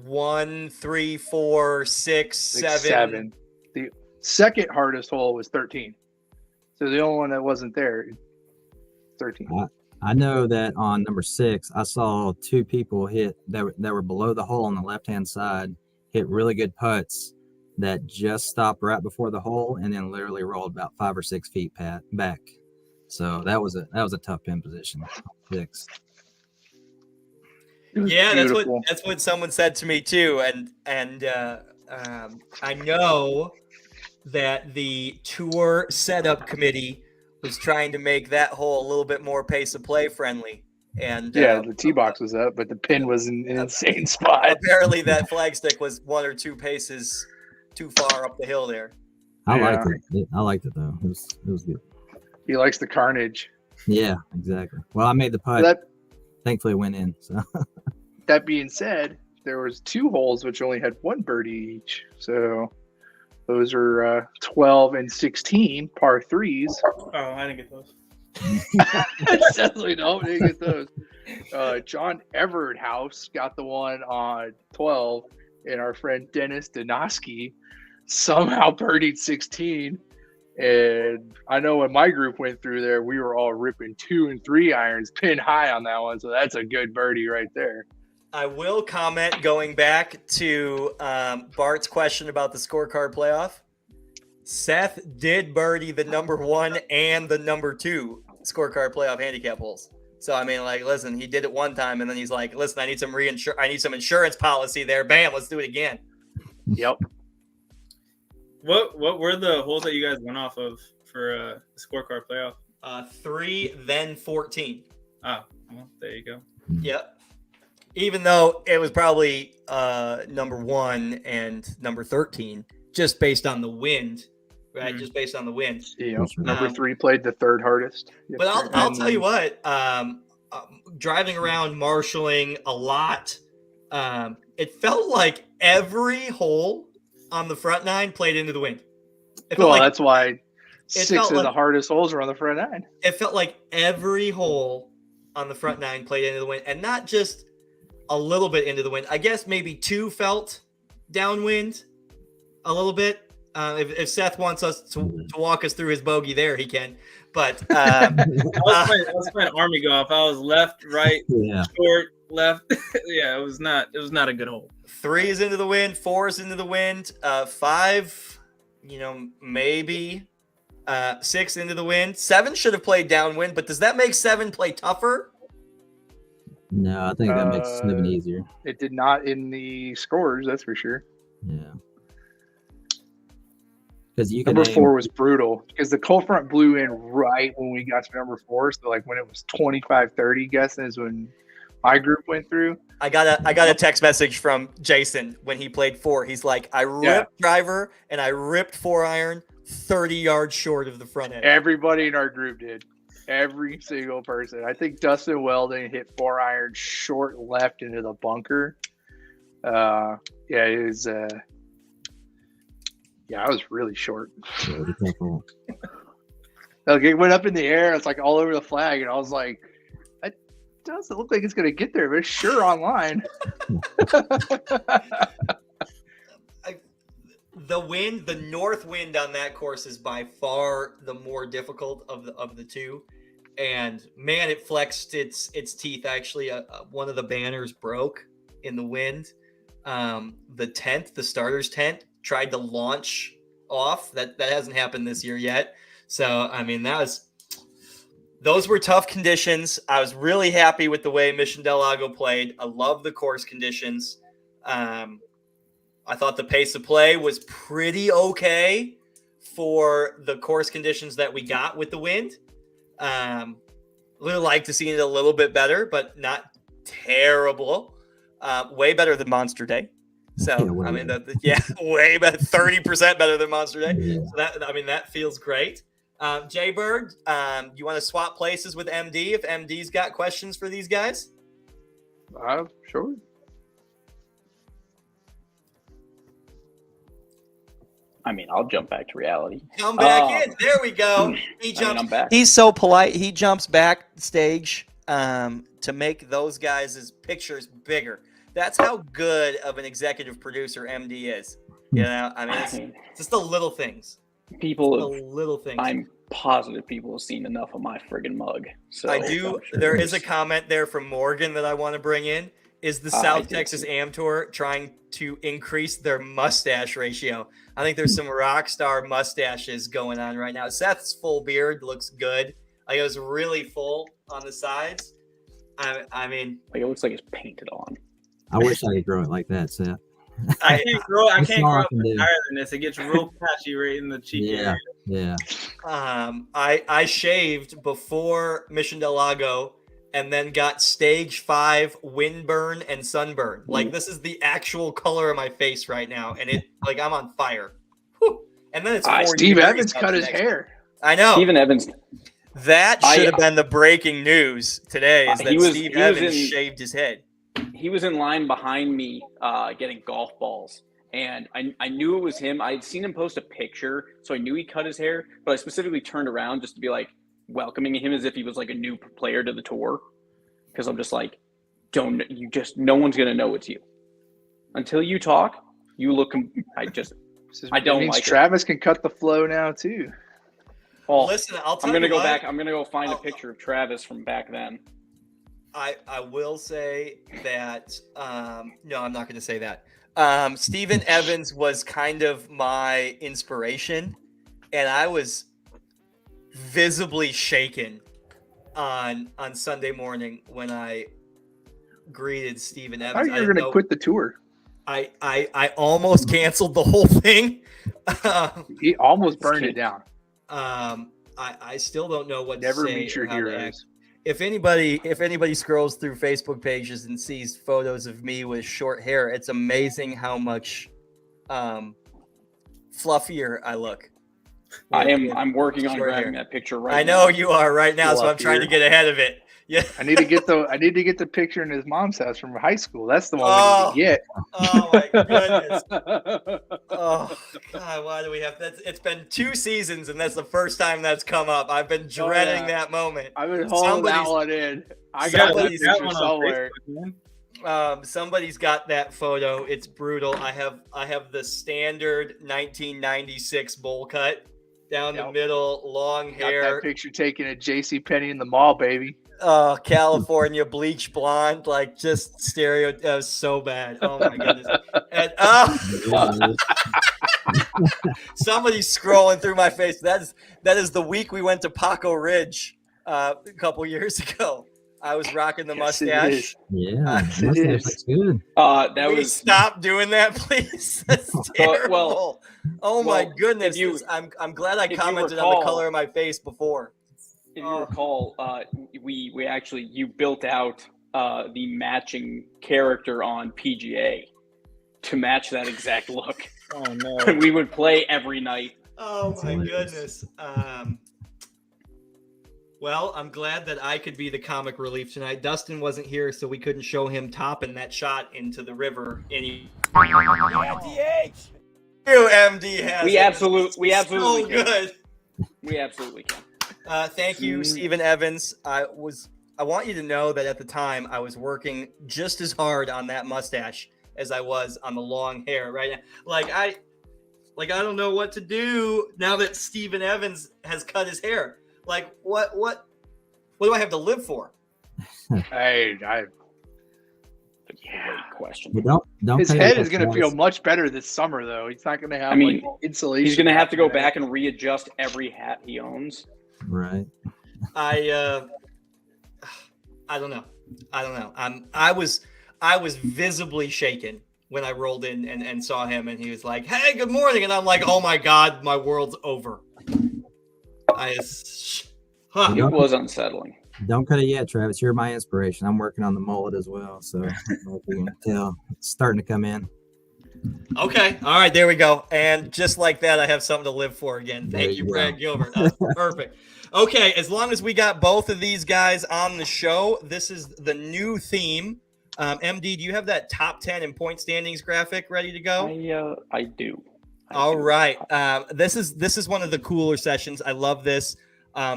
1, 3, 4, 6, 7. 7. The second hardest hole was 13. So the only one that wasn't there, 13. I know that on number 6, I saw 2 people hit that were below the hole on the left-hand side, hit really good putts that just stopped right before the hole and then literally rolled about 5 or 6 feet back. So that was a tough pin position. 6. Yeah, that's what someone said to me too, and I know that the tour setup committee was trying to make that hole a little bit more pace of play friendly. And yeah, the tee box was up, but the pin was in an insane spot. Apparently, that flagstick was 1 or 2 paces too far up the hill there. I liked it though. It was good. He likes the carnage. Yeah, exactly. Well, I made the putt. Thankfully, it went in. So that being said, there was 2 holes which only had 1 birdie each. So those are 12 and 16 par 3s. Oh, I didn't get those. Definitely no, didn't get those. John Everett House got the one on 12, and our friend Dennis Donoski somehow birdied 16. And I know when my group went through there, we were all ripping 2 and 3 irons pin high on that one. So that's a good birdie right there. I will comment going back to Bart's question about the scorecard playoff. Seth did birdie the number 1 and the number 2 scorecard playoff handicap holes. So I mean, like, listen, he did it one time, and then he's like, "Listen, I need some insurance policy there. Bam, let's do it again." Yep. What were the holes that you guys went off of for the scorecard playoff? 3, then 14. Oh, well, there you go. Yep. even though it was probably number 1 and number 13, just based on the wind, right? Just based on the wind. Yeah, number 3 played the third hardest. But I'll tell you what, driving around marshaling a lot, it felt like every hole on the front 9 played into the wind. Well, that's why 6 of the hardest holes are on the front 9. It felt like every hole on the front 9 played into the wind, and not just a little bit into the wind. I guess maybe 2 felt downwind a little bit. If Seth wants us to walk us through his bogey there, he can. But I was playing Army golf. I was left, right, short, left. Yeah, it was not a good hole. 3 is into the wind, 4 is into the wind, 5, maybe 6 into the wind. 7 should have played downwind, but does that make 7 play tougher? No, I think that makes 7 easier. It did not in the scores, that's for sure. Yeah. Because number 4 was brutal because the cold front blew in right when we got to number 4. So like when it was 25-30, guessing is when my group went through. I got a text message from Jason when he played 4. He's like, I ripped driver and I ripped 4-iron 30 yards short of the front end. Everybody in our group did. Every single person. I think Dustin Welding hit 4-iron short left into the bunker. It was. I was really short. Like it went up in the air. It's like all over the flag, and I was like, "It doesn't look like it's going to get there, but it's sure online." The north wind on that course is by far the more difficult of the 2, and man, it flexed its teeth. Actually, one of the banners broke in the wind. The tent, the starter's tent, tried to launch off. That hasn't happened this year yet. So, I mean, those were tough conditions. I was really happy with the way Mission Del Lago played. I love the course conditions. I thought the pace of play was pretty okay for the course conditions that we got with the wind. Would have liked to see it a little bit better, but not terrible. Way better than Monster Day. So, I mean, way better, 30% better than Monster Day. Yeah. So that feels great. Jay Bird, you want to swap places with MD if MD's got questions for these guys? Sure. I mean, I'll jump back to reality. Come back in. There we go. He jumps. I'm back. He's so polite. He jumps backstage to make those guys' pictures bigger. That's how good of an executive producer MD is. I mean, it's just the little things. I'm positive people have seen enough of my friggin' mug. So I do. Sure there is a comment there from Morgan that I want to bring in. Is the South Texas Am Tour trying to increase their mustache ratio? I think there's some rock star mustaches going on right now. Seth's full beard looks good. Like it was really full on the sides. I mean, like it looks like it's painted on. I wish I could grow it like that, Seth. I can't grow up higher than this. It gets real patchy right in the cheek area. Yeah. I shaved before Mission Del Lago and then got stage 5 windburn and sunburn. Like this is the actual color of my face right now, and it like I'm on fire. Whew. And then it's Steve Evans cut his hair. I know. Steven Evans. That should have been the breaking news today. Is that Steve Evans shaved his head? He was in line behind me getting golf balls, and I knew it was him. I had seen him post a picture, so I knew he cut his hair, but I specifically turned around just to be like welcoming him as if he was like a new player to the tour, because I'm just like, no one's going to know it's you. Until you talk, you look, I don't like Travis can cut the flow now too. Well, listen, I'm going to go back. I'm going to go find a picture of Travis from back then. I will say that no, I'm not going to say that. Steven Evans was kind of my inspiration, and I was visibly shaken on Sunday morning when I greeted Steven Evans. I thought you were going to quit the tour. I almost canceled the whole thing. He almost burned it down. I still don't know what Never to say. meet your heroes. if anybody scrolls through Facebook pages and sees photos of me with short hair, it's amazing how much fluffier I look. I'm working on short grabbing hair. that picture right I now. know you are right now, so I'm trying to get ahead of it. Yeah. I need to get the picture in his mom's house from high school. That's the one we need to get. Oh my goodness. Oh God, why do we have that? It's been 2 seasons and that's the first time that's come up. I've been dreading that moment. I've been holding that one in. I got that picture somewhere. Somebody's got that photo. It's brutal. I have the standard 1996 bowl cut down the middle, long hair. Got that picture taken at JCPenney in the mall, baby. California bleach blonde, like just stereo. That was so bad. Oh my goodness. And somebody's scrolling through my face. That is the week we went to Paco Ridge a couple years ago. I was rocking the mustache. Yeah, mustache looks good. Stop doing that, please. That's terrible. My goodness. I'm glad I commented on the color of my face before. If you recall, you built out the matching character on PGA to match that exact look. Oh no! And we would play every night. Oh my goodness. Well, I'm glad that I could be the comic relief tonight. Dustin wasn't here, so we couldn't show him topping that shot into the river. MDH. MD has. We absolutely so can. Good. We absolutely can. Thank you, Stephen Evans. I want you to know that at the time I was working just as hard on that mustache as I was on the long hair. Right now, I don't know what to do now that Stephen Evans has cut his hair. Like what do I have to live for? Great question. Don't his head is going to feel much better this summer, though. He's not going to have insulation. He's going to have to go back and readjust every hat he owns. Right. I don't know. I was visibly shaken when I rolled in and saw him, and he was like, "Hey, good morning," and I'm like, "Oh my God, my world's over." It was unsettling. Don't cut it yet, Travis. You're my inspiration. I'm working on the mullet as well, so if you can tell, it's starting to come in. Okay. All right. There we go. And just like that, I have something to live for again. Thank you, Brad Gilbert. That's perfect. Okay. As long as we got both of these guys on the show, this is the new theme. MD, do you have that top 10 in point standings graphic ready to go? I do. All right. This is one of the cooler sessions. I love this.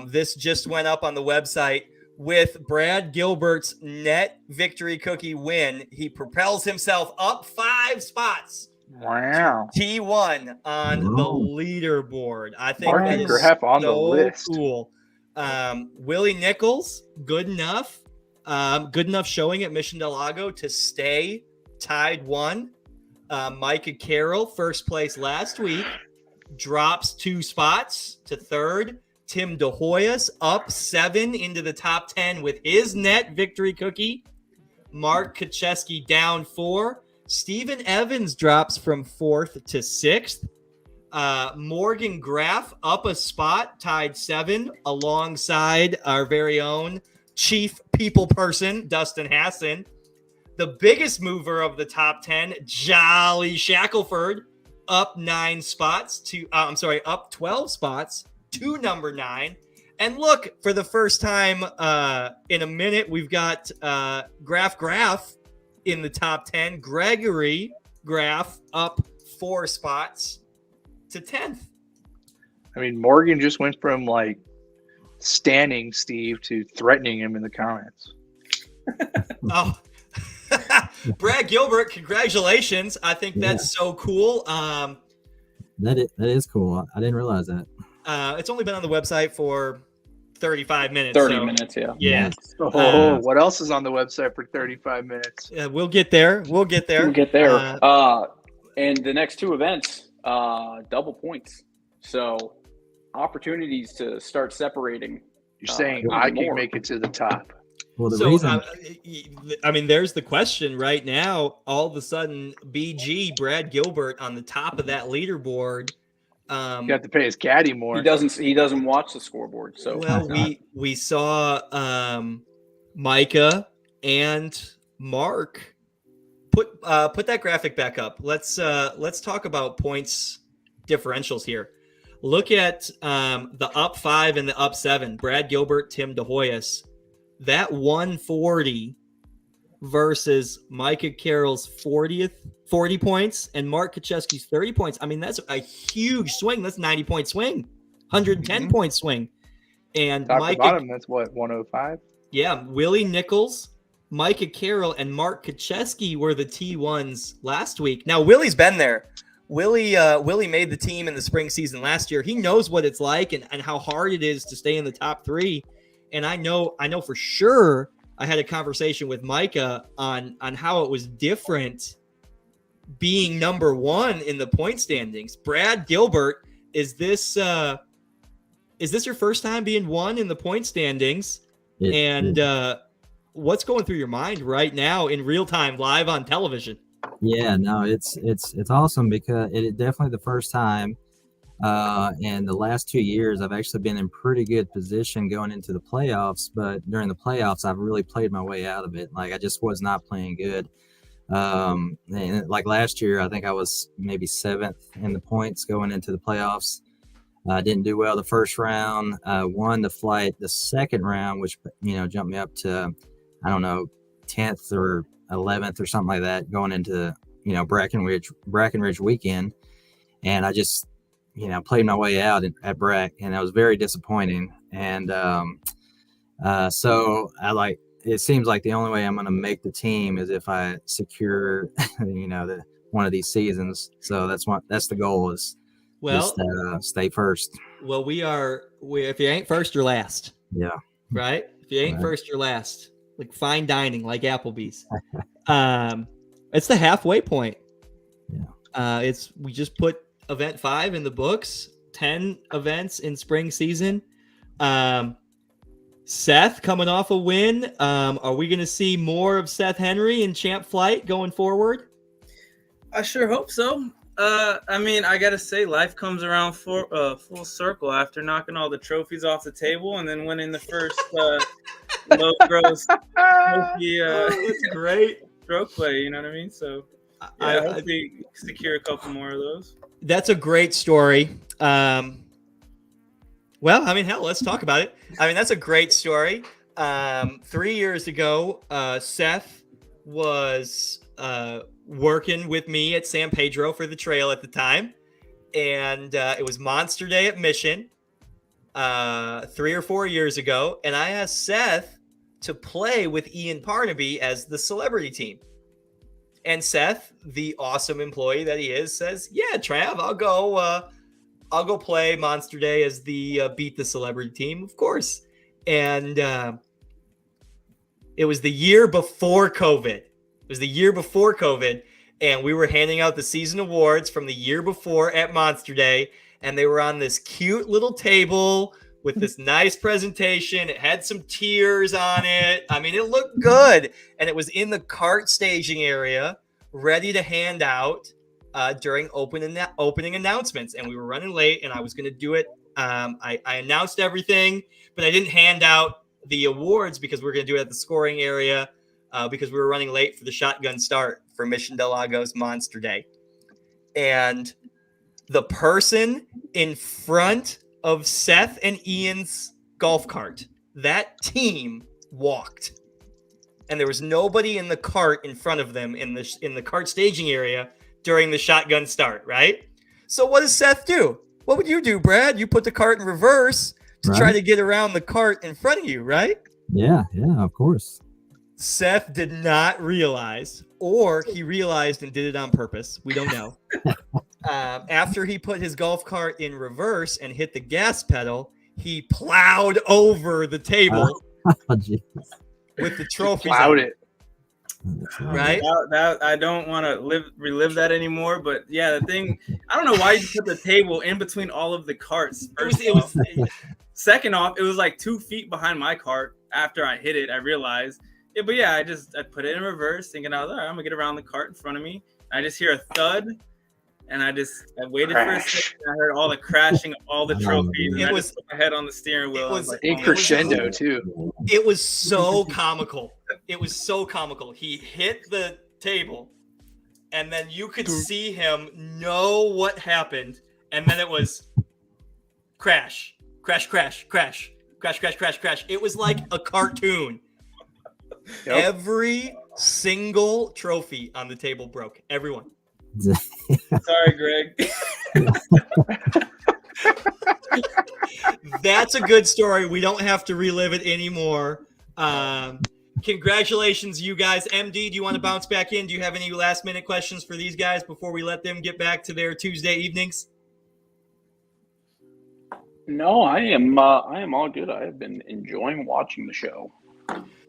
This just went up on the website. With Brad Gilbert's net victory cookie win, he propels himself up 5 spots. Wow. T1 on the leaderboard. I think that is on the list. Cool. Willie Nichols, good enough. Good enough showing at Mission Del Lago to stay tied 1. Micah Carroll, first place last week, drops 2 spots to 3rd. Tim DeHoyas up 7 into the top 10 with his net victory cookie. Mark Kacheski down 4. Stephen Evans drops from 4th to 6th. Morgan Graff up a spot, tied 7, alongside our very own chief people person, Dustin Hassan. The biggest mover of the top 10, Jolly Shackelford, up 9 spots to, up 12 spots to number 9. And look, for the first time in a minute, we've got Graff in the top 10. Gregory Graff up 4 spots to 10th. I mean, Morgan just went from standing Steve to threatening him in the comments. Oh, Brad Gilbert, congratulations. I think that's so cool. That is cool. I didn't realize that. It's only been on the website for 35 minutes. 30 minutes, yeah. Yeah. What else is on the website for 35 minutes? We'll get there. And the next 2 events, double points. So opportunities to start separating. You're saying I can make it to the top. Well, the reason... there's the question right now. All of a sudden, BG, Brad Gilbert, on the top of that leaderboard, You have to pay his caddy more. He doesn't watch the scoreboard. So well, we saw Micah and Mark put that graphic back up. Let's talk about points differentials here. Look at the up 5 and the up 7. Brad Gilbert, Tim DeHoyos. That 140 versus Micah Carroll's 40 points and Mark Kacheski's 30 points. I mean, that's a huge swing. That's a 90-point swing, 110-point swing. And Top Micah, to bottom, that's what, 105? Yeah, Willie Nichols, Micah Carroll, and Mark Kacheski were the T1s last week. Now, Willie's been there. Willie made the team in the spring season last year. He knows what it's like and how hard it is to stay in the top 3. And I know for sure I had a conversation with Micah on how it was different being number 1 in the point standings. Brad Gilbert, is this your first time being 1 in the point standings? What's going through your mind right now in real time, live on television? Yeah, no, it's awesome because it is definitely the first time. And the last 2 years, I've actually been in pretty good position going into the playoffs. But during the playoffs, I've really played my way out of it. Like I just was not playing good. And like last year, I think I was maybe 7th in the points going into the playoffs. I didn't do well the first round. Won the flight the second round, which jumped me up to 10th or 11th or something like that going into Brackenridge weekend. And I just played my way out at Brack, and that was very disappointing. And so it seems like the only way I'm going to make the team is if I secure one of these seasons. So that's the goal is just stay first. Well, if you ain't first, you're last. Yeah. Right? If you ain't first, you're last. Like fine dining, like Applebee's. It's the halfway point. Yeah. We just put event 5 in the books, 10 events in spring season. Seth coming off a win. Are we going to see more of Seth Henry in Champ Flight going forward? I sure hope so. I mean, I got to say, life comes around full circle after knocking all the trophies off the table and then winning the first low gross that's great. stroke play, you know what I mean? So I hope we secure a couple more of those. That's a great story. Well, I mean, hell, let's talk about it. I mean, that's a great story. 3 years ago, Seth was working with me at San Pedro for the trail at the time. And it was Monster Day at Mission 3 or 4 years ago. And I asked Seth to play with Ian Parnaby as the celebrity team. And Seth, the awesome employee that he is, says, "Yeah, Trav, I'll go play Monster Day as the Beat the Celebrity team, of course." And it was the year before COVID. And we were handing out the season awards from the year before at Monster Day, and they were on this cute little table with this nice presentation. It had some tears on it. I mean, it looked good. And it was in the cart staging area, ready to hand out during opening announcements. And we were running late, and I was going to do it. I announced everything, but I didn't hand out the awards because we were going to do it at the scoring area because we were running late for the shotgun start for Mission Del Lago's Monster Day. And the person in front of Seth and Ian's golf cart, that team walked, and there was nobody in the cart in front of them in the cart staging area during the shotgun start, right? So what does Seth do? What would you do, Brad? You put the cart in reverse to try to get around the cart in front of you, right? Yeah, of course. Seth did not realize, or he realized and did it on purpose. We don't know. After he put his golf cart in reverse and hit the gas pedal, he plowed over the table with the trophies. Plowed it. Right? That I don't want to relive that anymore. But yeah, the thing, I don't know why you put the table in between all of the carts. Second off, it was like 2 feet behind my cart. After I hit it, I realized. Yeah, but yeah, I put it in reverse, thinking, all right, I'm gonna get around the cart in front of me. I just hear a thud, and I waited for a second. I heard all the crashing, all the trophies, and It I was- just put my head on the steering wheel. it was- like, In oh my crescendo God. too. It was so comical. It was so comical. He hit the table, and then you could see him know what happened, and then it was crash, crash, crash, crash, crash, crash, crash, crash. It was like a cartoon. Yep. Every single trophy on the table broke. Everyone. Sorry, Greg. That's a good story. We don't have to relive it anymore. Congratulations, you guys. MD, do you want to bounce back in? Do you have any last minute questions for these guys before we let them get back to their Tuesday evenings? No, I am all good. I have been enjoying watching the show.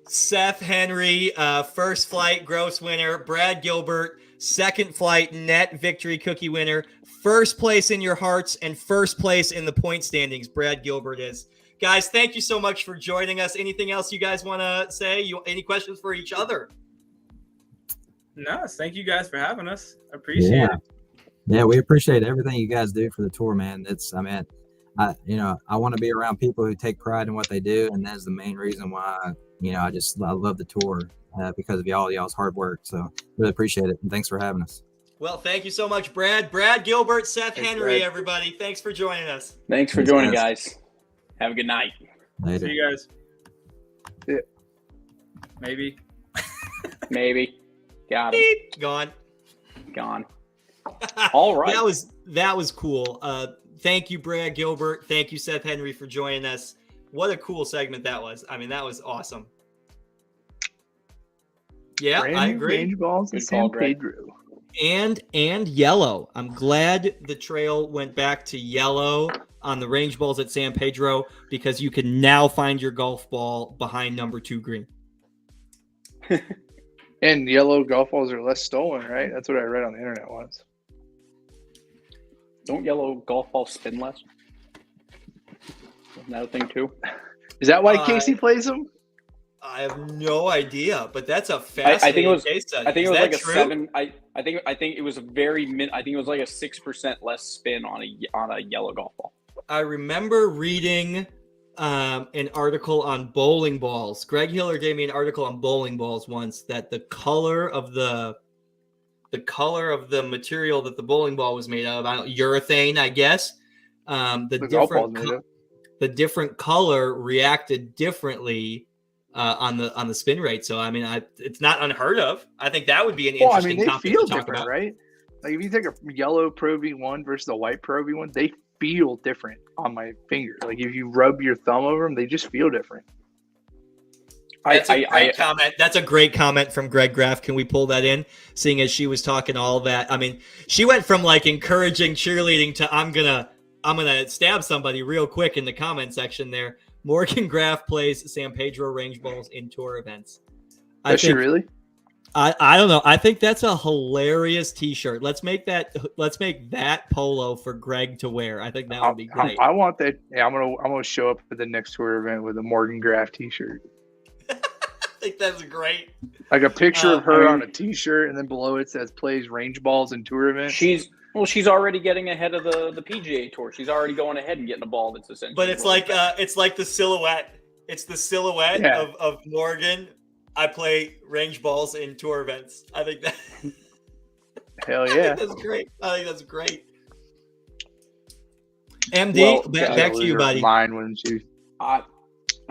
Seth Henry, first flight gross winner. Brad Gilbert, second flight net victory cookie winner. First place in your hearts and first place in the point standings. Brad Gilbert is. Guys, thank you so much for joining us. Anything else you guys want to say? Any questions for each other? No, thank you guys for having us. I appreciate it. Yeah, we appreciate everything you guys do for the tour, man. I want to be around people who take pride in what they do, and that's the main reason why, I love the tour because of y'all's hard work. So really appreciate it, and thanks for having us. Well, thank you so much, Brad. Brad Gilbert, Seth Thanks, Henry, Brad. everybody. Thanks for joining us. Thanks for Thanks, joining, guys. guys. Have a good night. Later. See you guys. Yeah. Maybe. Maybe. Got him. Beep. Gone. Gone. All right. That was cool. Thank you, Brad Gilbert. Thank you, Seth Henry, for joining us. What a cool segment that was. I mean, that was awesome. Yeah, Brand I new agree. range balls in Good call, San Greg. Pedro. And yellow. I'm glad the trail went back to yellow on the range balls at San Pedro because you can now find your golf ball behind number 2 green. And yellow golf balls are less stolen, right? That's what I read on the internet once. Don't yellow golf balls spin less? Isn't that a thing too? Is that why Casey plays them? I have no idea, but that's a I fascinating think it was. case study. I think it Is was that like true? a 7. I think it was a very I think it was like a 6% less spin on a yellow golf ball. I remember reading an article on bowling balls. Greg Hiller gave me an article on bowling balls once that the color of the material that the bowling ball was made of, urethane, I guess. The different color reacted differently on the spin rate. So I mean, it's not unheard of. I think that would be an interesting they topic feel to talk different, about. right? Like if you take a yellow Pro V1 versus a white Pro V1, they feel different on my finger. Like if you rub your thumb over them, they just feel different. That's a great comment. That's a great comment from Greg Graff. Can we pull that in? Seeing as she was talking all that. I mean, she went from like encouraging cheerleading to I'm gonna stab somebody real quick in the comment section there. Morgan Graff plays San Pedro range balls in tour events. Does she really? I don't know. I think that's a hilarious T-shirt. Let's make that polo for Greg to wear. I think that would be great. I want that. Yeah, I'm gonna show up at the next tour event with a Morgan Graff T-shirt. I think that's great. Like a picture of her on a T-shirt, and then below it says "plays range balls in tour events." She's already getting ahead of the PGA Tour. She's already going ahead and getting a ball that's essentially. But it's like the silhouette. It's the silhouette of Morgan. I play range balls in tour events. I think that. Hell yeah, that's great. I think that's great. MD, back to you, buddy. Mine, wouldn't you? I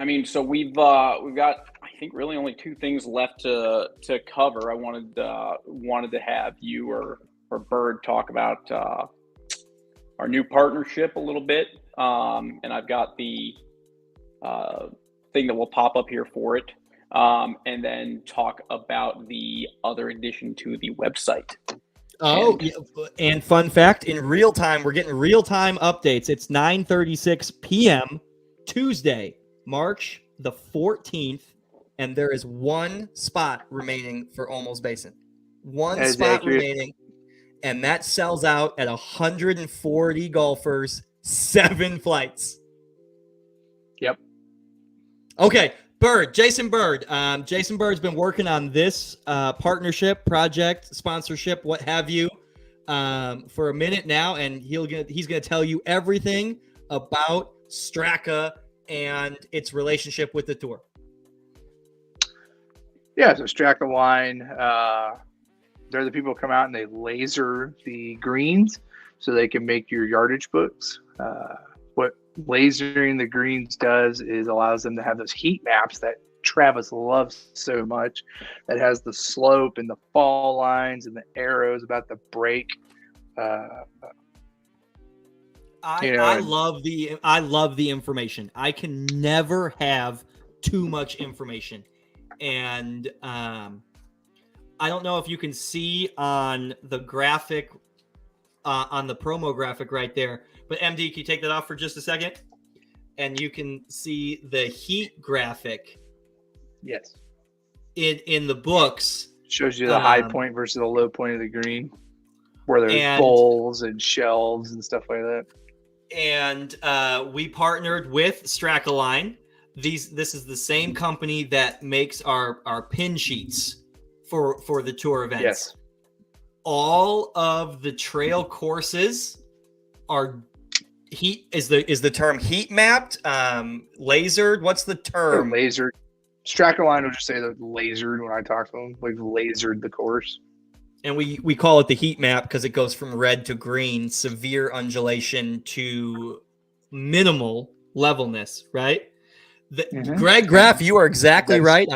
mean, so we've got I think really only 2 things left to cover. I wanted to have you or Bird talk about our new partnership a little bit, and I've got the thing that will pop up here for it, and then talk about the other addition to the website. Oh, and fun fact, in real time, we're getting real-time updates. It's 9:36 p.m. Tuesday, March the 14th, and there is 1 spot remaining for Olmos Basin. One spot remaining, and that sells out at 140 golfers, 7 flights. Yep. Okay, Jason Bird. Jason Bird's been working on this partnership, project, sponsorship, what have you, for a minute now, and he's gonna tell you everything about Straka and its relationship with the tour. Yeah, so Straka Line, they're the people who come out and they laser the greens so they can make your yardage books. What lasering the greens does is allows them to have those heat maps that Travis loves so much, that has the slope and the fall lines and the arrows about the break. I love the information. I can never have too much information. And I don't know if you can see on the graphic, on the promo graphic right there, but MD, can you take that off for just a second? And you can see the heat graphic. Yes. In the books. Shows you the high point versus the low point of the green, where there's bowls and shelves and stuff like that. And we partnered with Straka Line. This is the same company that makes our pin sheets for the tour events. Yes. All of the trail courses are is the term heat mapped, lasered. What's the term? Lasered. Straka Line will just say they're lasered when I talk to them. We've lasered the course. And we call it the heat map because it goes from red to green, severe undulation to minimal levelness, right? Greg Graff, you are exactly right.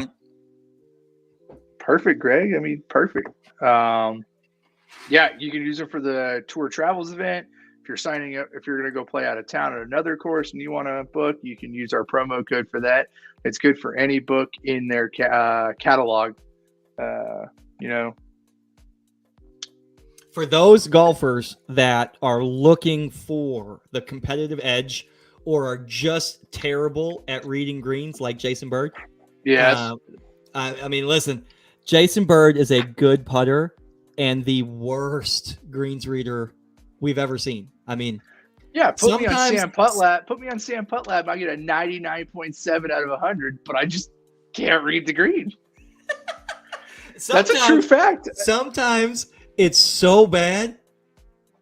Perfect, Greg. I mean, perfect. Yeah, you can use it for the Tour Travels event. If you're signing up, if you're going to go play out of town at another course and you want to book, you can use our promo code for that. It's good for any book in their catalog. For those golfers that are looking for the competitive edge or are just terrible at reading greens like Jason Bird. Yes. I mean, listen, Jason Bird is a good putter and the worst greens reader we've ever seen. I mean, yeah, put me on Sam Putt Lab. I get a 99.7 out of 100, but I just can't read the green. That's a true fact. Sometimes it's so bad,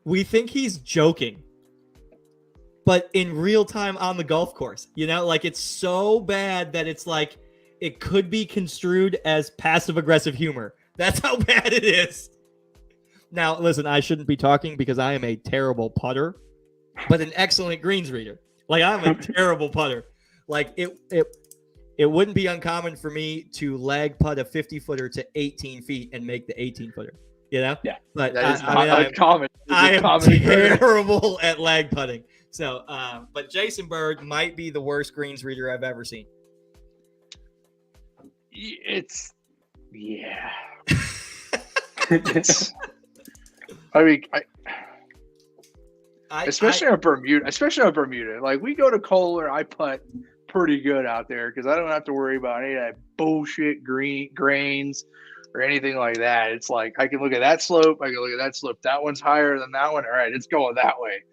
we think he's joking. But in real time on the golf course, like it's so bad that it's like it could be construed as passive-aggressive humor. That's how bad it is. Now, listen, I shouldn't be talking because I am a terrible putter, but an excellent greens reader. Like, I'm a terrible putter. Like, it wouldn't be uncommon for me to lag putt a 50-footer to 18 feet and make the 18-footer. Yeah. But that is uncommon. I am terrible at lag putting. So, but Jason Bird might be the worst greens reader I've ever seen. Especially on Bermuda. Like, we go to Kohler, I putt pretty good out there because I don't have to worry about any of that bullshit grains or anything like that. It's like I can look at that slope, that one's higher than that one. All right, it's going that way.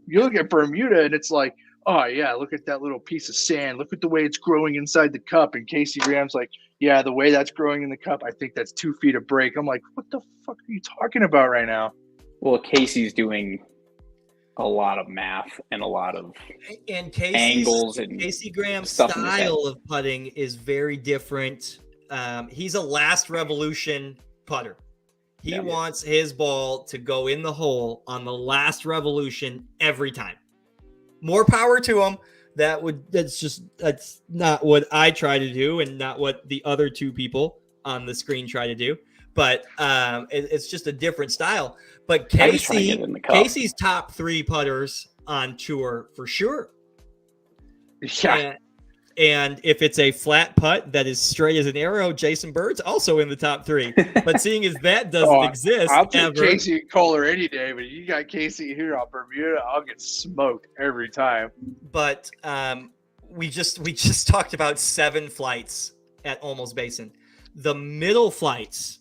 You look at Bermuda and it's like, oh yeah, look at that little piece of sand. Look at the way it's growing inside the cup. And Casey Graham's like, yeah, the way that's growing in the cup, I think that's 2 feet of break. I'm like, what the fuck are you talking about right now? Well, Casey's doing a lot of math and a lot of angles and Casey Graham's style of putting is very different. He's a last revolution putter. He wants his ball to go in the hole on the last revolution every time. More power to him. That's not what I try to do and not what the other two people on the screen try to do. But it's just a different style. But Casey's top 3 putters on tour for sure. Yeah. And if it's a flat putt that is straight as an arrow, Jason Bird's also in the top 3. But seeing as that doesn't exist, I'll take Casey and Kohler any day. But you got Casey here on Bermuda, I'll get smoked every time. But we just talked about 7 flights at Olmos Basin. The middle flights,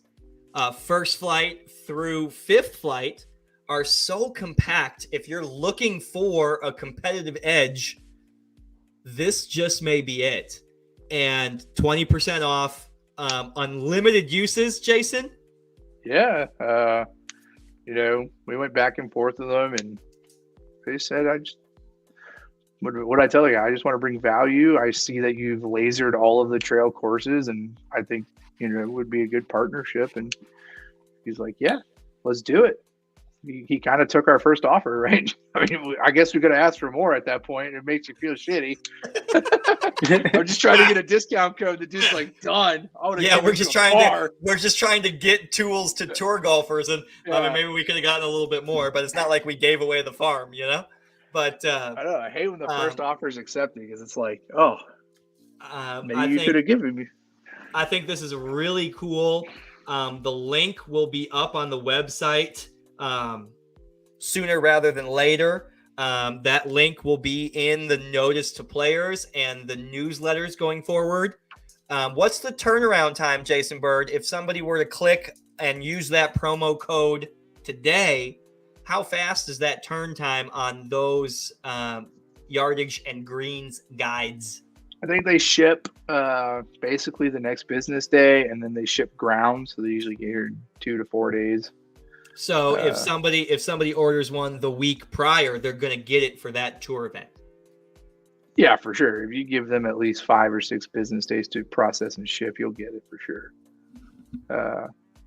first flight through 5th flight, are so compact. If you're looking for a competitive edge, this just may be it. And 20% off, unlimited uses, Jason. Yeah. we went back and forth with them, and they said, what I tell you, I just want to bring value. I see that you've lasered all of the trail courses, and I think, it would be a good partnership. And he's like, yeah, let's do it. He kind of took our first offer, right? I mean, I guess we could have asked for more at that point. It makes you feel shitty. I'm just trying to get a discount code that just like done. We're just trying to get tools to tour golfers, and I mean, maybe we could have gotten a little bit more, but it's not like we gave away the farm, But I don't know. I hate when the first offer is accepted, because it's like, maybe you could have given me. I think this is really cool. The link will be up on the website sooner rather than later. That link will be in the notice to players and the newsletters going forward. What's the turnaround time, Jason Bird? If somebody were to click and use that promo code today, how fast is that turn time on those yardage and greens guides? I think they ship basically the next business day, and then they ship ground, so they usually get here in 2 to 4 days. So if somebody orders one the week prior, they're going to get it for that tour event. Yeah, for sure. If you give them at least 5 or 6 business days to process and ship, you'll get it for sure.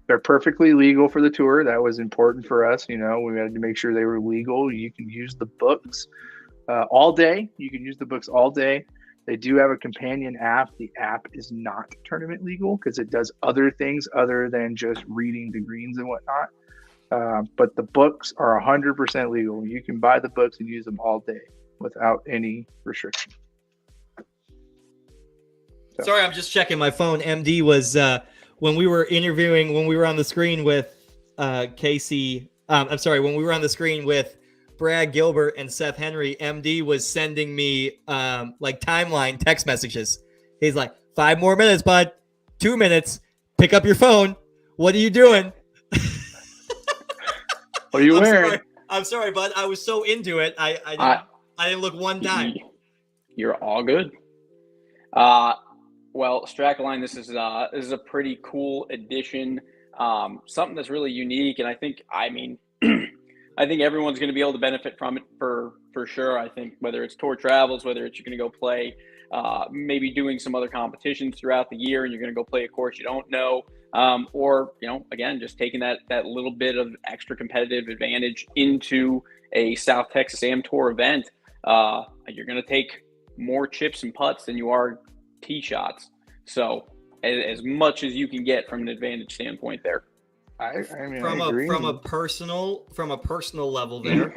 They're perfectly legal for the tour. That was important for us. We had to make sure they were legal. You can use the books all day. You can use the books all day. They do have a companion app. The app is not tournament legal because it does other things other than just reading the greens and whatnot. But the books are 100% legal. You can buy the books and use them all day without any restriction. So. Sorry, I'm just checking my phone. MD was when we were on the screen with Casey. When we were on the screen with Brad Gilbert and Seth Henry, MD was sending me timeline text messages. He's like, 5 more minutes, bud. 2 minutes. Pick up your phone. What are you doing? What are you wearing? I'm sorry, bud. I was so into it. I didn't look one time. You're all good. Well, Strackline, this is a pretty cool addition. Something that's really unique, and I think everyone's going to be able to benefit from it for sure. I think whether it's tour travels, whether it's you're going to go play, maybe doing some other competitions throughout the year, and you're going to go play a course you don't know, or again, just taking that little bit of extra competitive advantage into a South Texas Am Tour event. You're going to take more chips and putts than you are tee shots. So as much as you can get from an advantage standpoint there. From a personal level there,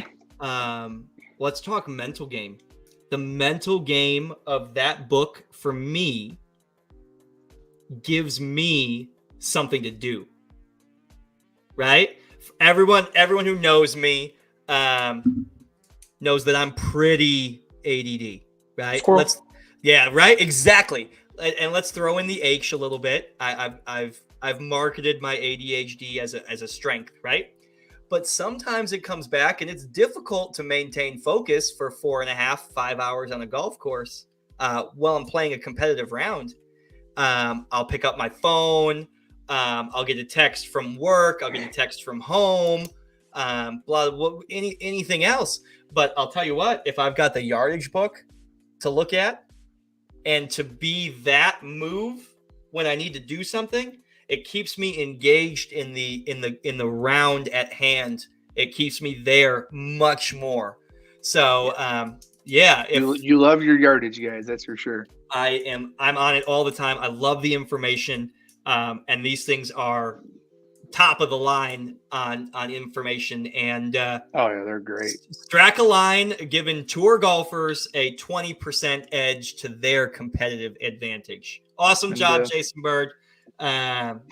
let's talk mental game. The mental game of that book for me gives me something to do. Right? Everyone who knows me knows that I'm pretty ADD. Right? Right. Exactly. And let's throw in the H a little bit. I've marketed my ADHD as a strength, right? But sometimes it comes back, and it's difficult to maintain focus for 4.5, 5 hours on a golf course while I'm playing a competitive round. I'll pick up my phone. I'll get a text from work. I'll get a text from home. Anything else. But I'll tell you what, if I've got the yardage book to look at and to be that move when I need to do something, it keeps me engaged in the round at hand. It keeps me there much more. So you love your yardage, guys, that's for sure. I'm on it all the time. I love the information, and these things are top of the line on information. And they're great. Strackline giving tour golfers a 20% edge to their competitive advantage. Awesome job, Jason Bird.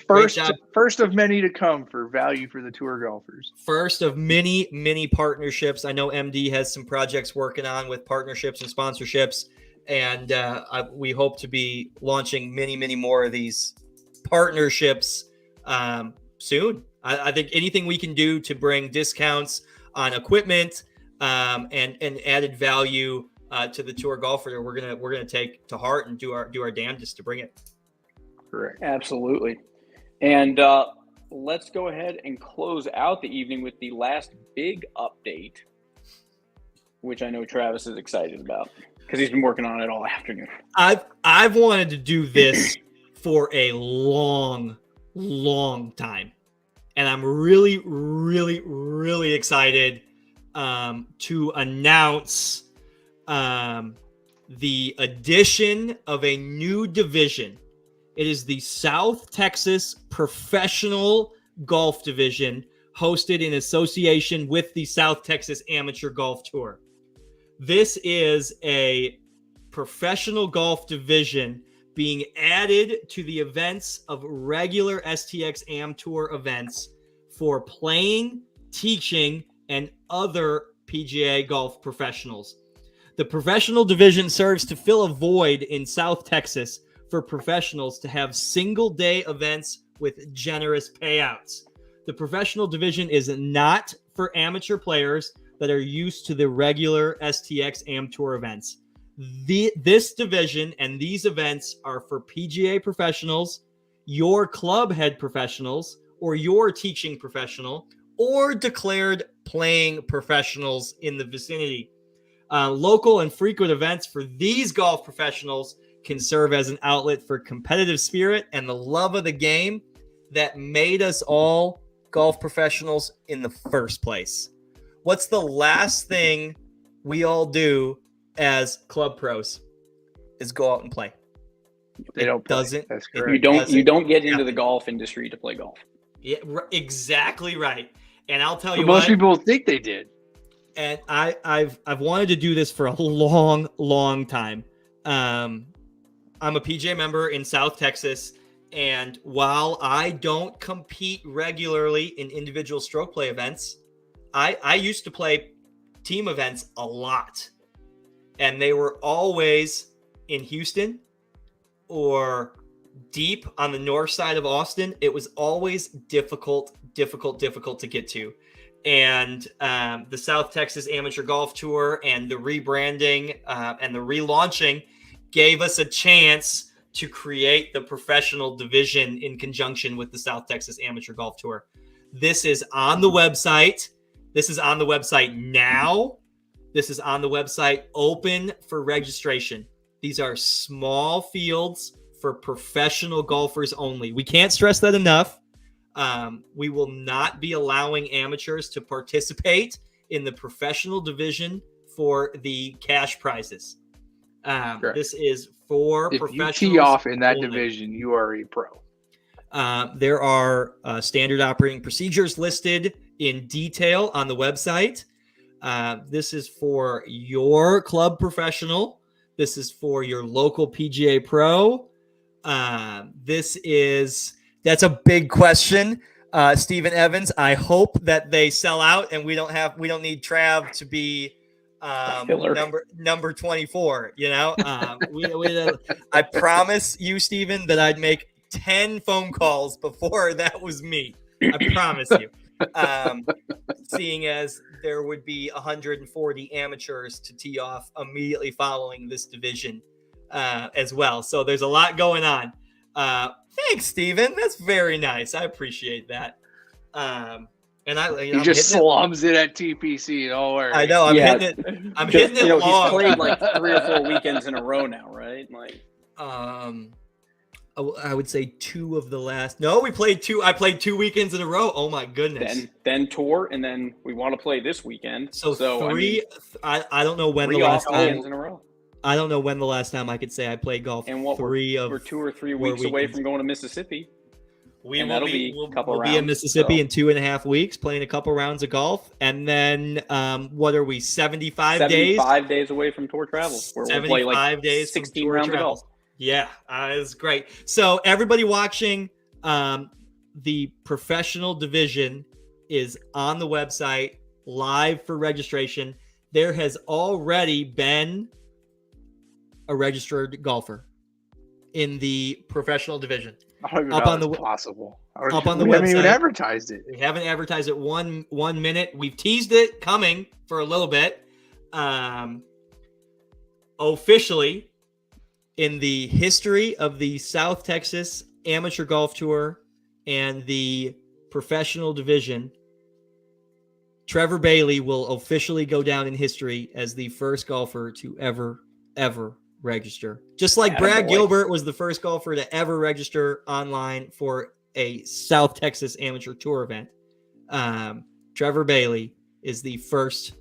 First of many to come for value for the tour golfers. First of many partnerships. I know MD has some projects working on with partnerships and sponsorships, and we hope to be launching many more of these partnerships soon. I think anything we can do to bring discounts on equipment and added value to the tour golfer, we're gonna take to heart and do our damnedest to bring it. Correct. Absolutely. And let's go ahead and close out the evening with the last big update, which I know Travis is excited about because he's been working on it all afternoon. I've wanted to do this for a long time, and I'm really, really, really excited to announce the addition of a new division. It is the South Texas Professional Golf Division, hosted in association with the South Texas Amateur Golf Tour. This is a professional golf division being added to the events of regular STX Am Tour events for playing, teaching, and other PGA golf professionals. The professional division serves to fill a void in South Texas for professionals to have single-day events with generous payouts. The professional division is not for amateur players that are used to the regular STX Am Tour events. This division and these events are for PGA professionals, your club head professionals, or your teaching professional, or declared playing professionals in the vicinity. Local and frequent events for these golf professionals can serve as an outlet for competitive spirit and the love of the game that made us all golf professionals in the first place. What's the last thing we all do as club pros? Is go out and play. They don't play. Doesn't. That's it correct. You don't get into the golf industry to play golf. Yeah, exactly right. And I'll tell you But most what, people think they did. and I've wanted to do this for a long time. I'm a PGA member in South Texas, and while I don't compete regularly in individual stroke play events, I used to play team events a lot, and they were always in Houston or deep on the north side of Austin. It was always difficult to get to. And the South Texas Amateur Golf Tour and the rebranding and the relaunching gave us a chance to create the professional division in conjunction with the South Texas Amateur Golf Tour. This is on the website. This is on the website now. This is on the website open for registration. These are small fields for professional golfers only. We can't stress that enough. We will not be allowing amateurs to participate in the professional division for the cash prizes. This is for professionals. If you tee off in that only. division, you are a pro. There are standard operating procedures listed in detail on the website. This is for your club professional. This is for your local PGA pro. That's a big question, Stephen Evans. I hope that they sell out and we don't need Trav to be number 24. You know, I promise you, Stephen, that I'd make 10 phone calls before that was me. I promise you. Seeing as there would be 140 amateurs to tee off immediately following this division as well. So there's a lot going on. Thanks, Steven. That's very nice. I appreciate that. And he just slums it at TPC. Don't worry. I know. I'm hitting it long. He's played like 3 or 4 weekends in a row now, right? Like, I would say 2 of the last. No, we played 2. I played 2 weekends in a row. Oh my goodness. Then tour, and then we want to play this weekend. So 3. I don't know when the last time. In a row. I don't know when the last time I could say I played golf. And what we're 2 or 3 weeks away from going to Mississippi. We'll be in Mississippi in 2.5 weeks, playing a couple rounds of golf, and then what are we? 75 days. 75 days away from tour travel. Where 75 we'll play like days. 16 rounds of golf. Yeah, it's great. So everybody watching, the professional division is on the website live for registration. There has already been a registered golfer in the professional division. Up on the possible. Up on the website. We haven't even advertised it. We haven't advertised it one minute. We've teased it coming for a little bit. Officially, in the history of the South Texas Amateur Golf Tour and the professional division, Trevor Bailey will officially go down in history as the first golfer to ever register. Just like Brad Gilbert was the first golfer to ever register online for a South Texas Amateur Tour event. Trevor Bailey is the first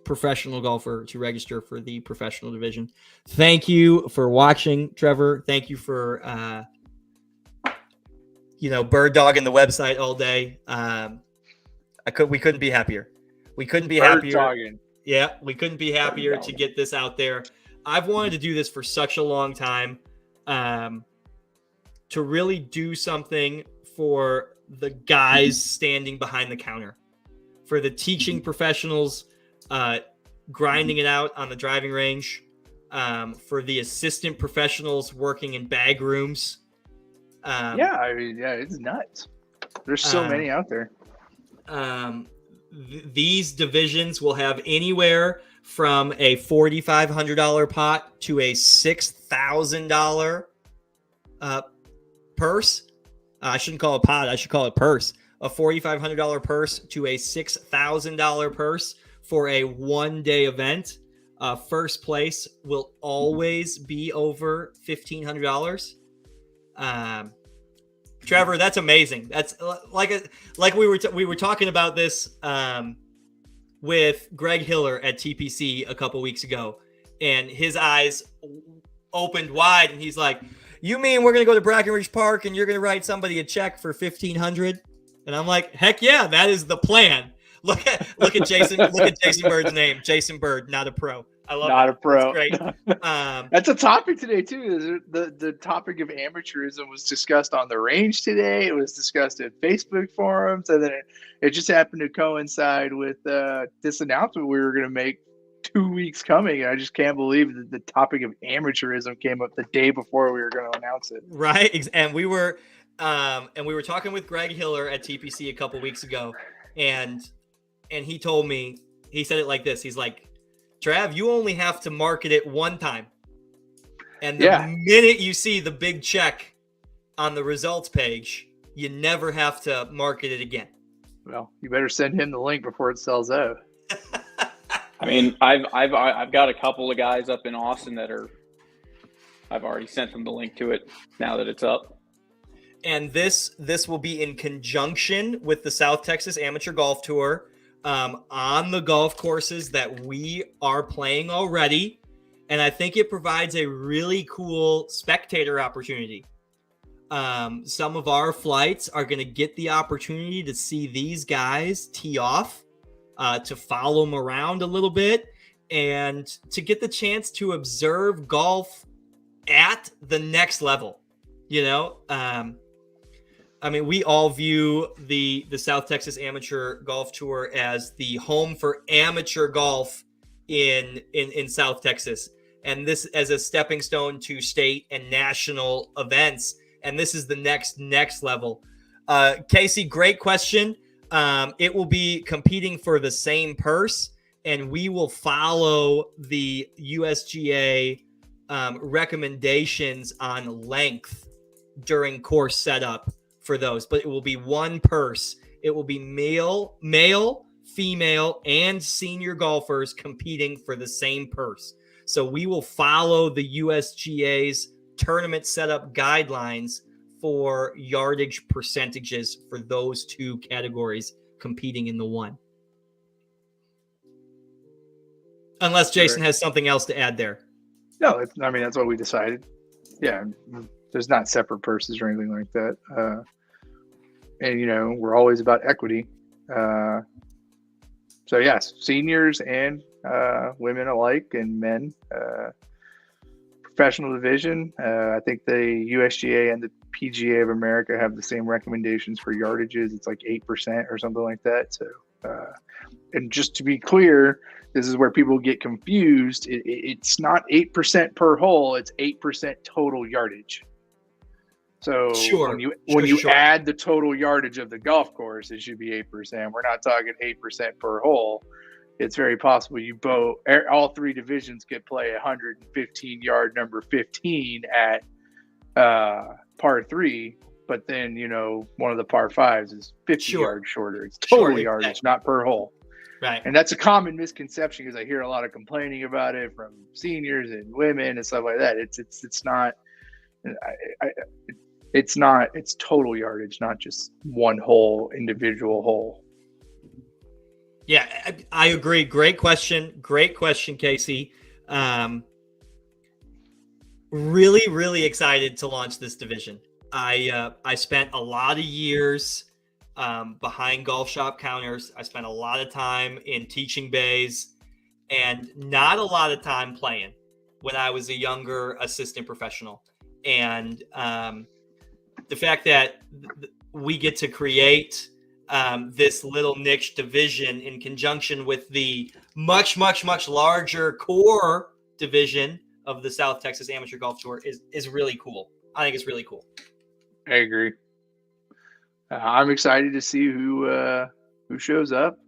professional golfer to register for the professional division. Thank you for watching, Trevor. Thank you for bird dogging the website all day. We couldn't be happier. We couldn't be happier. Dogging. Yeah, we couldn't be happier to get this out there. I've wanted to do this for such a long time, to really do something for the guys standing behind the counter, for the teaching professionals grinding it out on the driving range, for the assistant professionals working in bag rooms. It's nuts. There's so many out there. These divisions will have anywhere from a $4,500 pot to a $6,000 purse. I shouldn't call it pot. I should call it purse. A $4,500 purse to a $6,000 purse for a one-day event. First place will always be over $1,500. Trevor, that's amazing. That's like we were talking about this with Greg Hiller at TPC a couple weeks ago, and his eyes opened wide, and he's like, "You mean we're gonna go to Brackenridge Park and you're gonna write somebody a check for $1,500?" And I'm like, "Heck yeah, that is the plan." Look at Jason. Look at Jason Bird's name, Jason Bird, not a pro. I love not that. a pro. That's great. That's a topic today too. The topic of amateurism was discussed on the range today. It was discussed in Facebook forums, and then it just happened to coincide with this announcement we were going to make 2 weeks coming. And I just can't believe that the topic of amateurism came up the day before we were going to announce it. Right, and we were talking with Greg Hiller at TPC a couple weeks ago, and he told me, he said it like this. He's like, "Trav, you only have to market it one time. And the minute you see the big check on the results page, you never have to market it again." Well, you better send him the link before it sells out. I mean, I've got a couple of guys up in Austin I've already sent them the link to it now that it's up. And this will be in conjunction with the South Texas Amateur Golf Tour. On the golf courses that we are playing already. And I think it provides a really cool spectator opportunity. Some of our flights are going to get the opportunity to see these guys tee off, to follow them around a little bit, and to get the chance to observe golf at the next level. I mean, we all view the South Texas Amateur Golf Tour as the home for amateur golf in South Texas, and this as a stepping stone to state and national events. And this is the next level. Casey, great question. It will be competing for the same purse, and we will follow the USGA recommendations on length during course setup for those, but it will be one purse. It will be male, female, and senior golfers competing for the same purse. So we will follow the USGA's tournament setup guidelines for yardage percentages for those two categories competing in the one. Unless Jason has something else to add there. No, that's what we decided. Yeah, there's not separate purses or anything like that. And, we're always about equity. So, yes, seniors and women alike and men. Professional division, I think the USGA and the PGA of America have the same recommendations for yardages. It's like 8% or something like that. So, and just to be clear, this is where people get confused. It's not 8% per hole. It's 8% total yardage. So when you add the total yardage of the golf course, it should be 8%. We're not talking 8% per hole. It's very possible all three divisions could play 115 yard number 15 at par 3, but then, one of the par fives is 50 Sure. yards shorter. It's total Sure, yardage, exactly. not per hole. Right. And that's a common misconception because I hear a lot of complaining about it from seniors and women and stuff like that. It's not. It's not. It's total yardage, not just one hole, individual hole. Yeah, I agree. Great question, Casey. Really, really excited to launch this division. I spent a lot of years behind golf shop counters. I spent a lot of time in teaching bays and not a lot of time playing when I was a younger assistant professional. And the fact that we get to create this little niche division in conjunction with the much, much, much larger core division of the South Texas Amateur Golf Tour is really cool. I think it's really cool. I agree. I'm excited to see who shows up.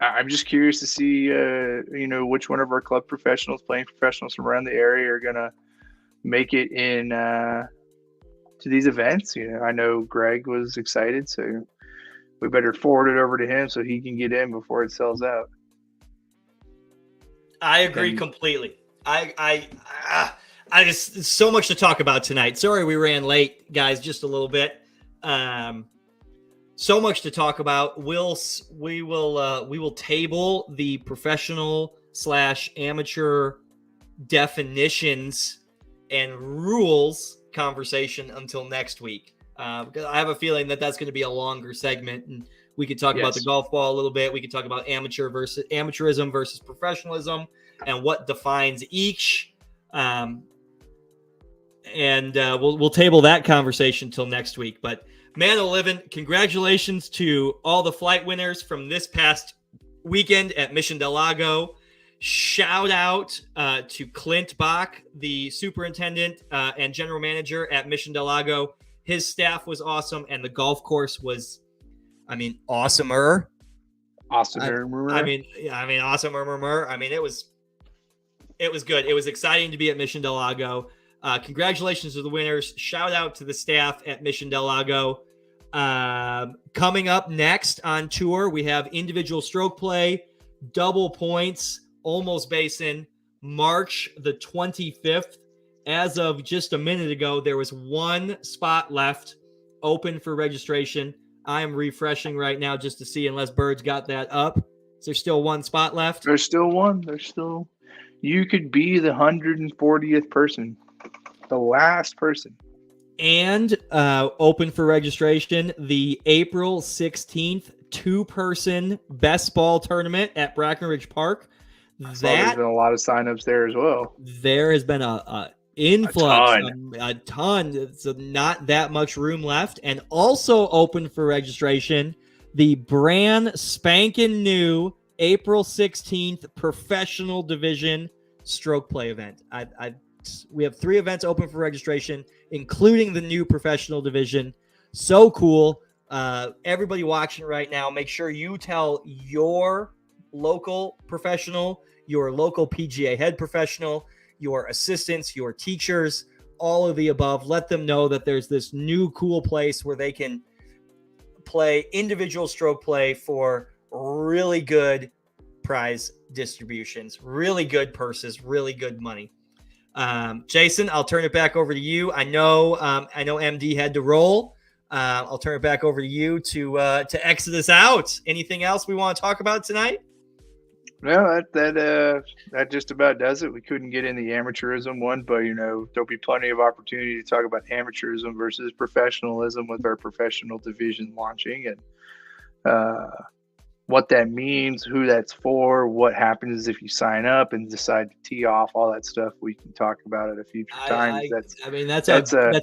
I'm just curious to see, which one of our club professionals, playing professionals from around the area, are gonna make it in to these events. I know Greg was excited, so we better forward it over to him so he can get in before it sells out. I agree completely. I just so much to talk about tonight. Sorry we ran late, guys, just a little bit. So much to talk about. We will table the professional/amateur definitions and rules conversation until next week. Because I have a feeling that that's going to be a longer segment, and we could talk about the golf ball a little bit. We could talk about amateurism versus professionalism and what defines each. And we'll table that conversation till next week. But man, Olivin, congratulations to all the flight winners from this past weekend at Mission Del Lago. Shout out to Clint Bach, the superintendent and general manager at Mission Del Lago. His staff was awesome, and the golf course was, awesomer. Awesomer. Awesomer. It was good. It was exciting to be at Mission Del Lago. Congratulations to the winners. Shout out to the staff at Mission Del Lago. Coming up next on tour, we have individual stroke play, double points, almost basin, March the 25th. As of just a minute ago, there was one spot left open for registration. I am refreshing right now just to see, unless Bird's got that up. Is there still one spot left? There's still one. You could be the 140th person, the last person. And open for registration, the April 16th two-person best ball tournament at Brackenridge Park. There's been a lot of signups there as well. There has been a influx, a ton. So not that much room left. And also open for registration, the brand spanking new April 16th professional division stroke play event. We have 3 events open for registration, including the new professional division. So cool. Everybody watching right now, make sure you tell your local professional, your local PGA head professional, your assistants, your teachers, all of the above. Let them know that there's this new cool place where they can play individual stroke play for really good prize distributions, really good purses, really good money. Jason, I'll turn it back over to you. I know MD had to roll. I'll turn it back over to you to exit us out. Anything else we want to talk about tonight? No, that just about does it. We couldn't get in the amateurism one, but there'll be plenty of opportunity to talk about amateurism versus professionalism with our professional division launching, and what that means, who that's for, what happens if you sign up and decide to tee off, all that stuff we can talk about at a future time. That's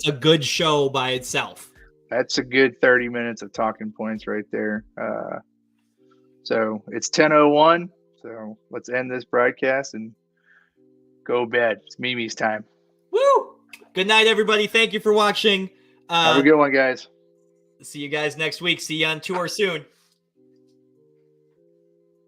a good show by itself. That's a good 30 minutes of talking points right there. So it's 10:01. So let's end this broadcast and go bed. It's Mimi's time. Woo! Good night, everybody. Thank you for watching. Have a good one, guys. See you guys next week. See you on tour soon.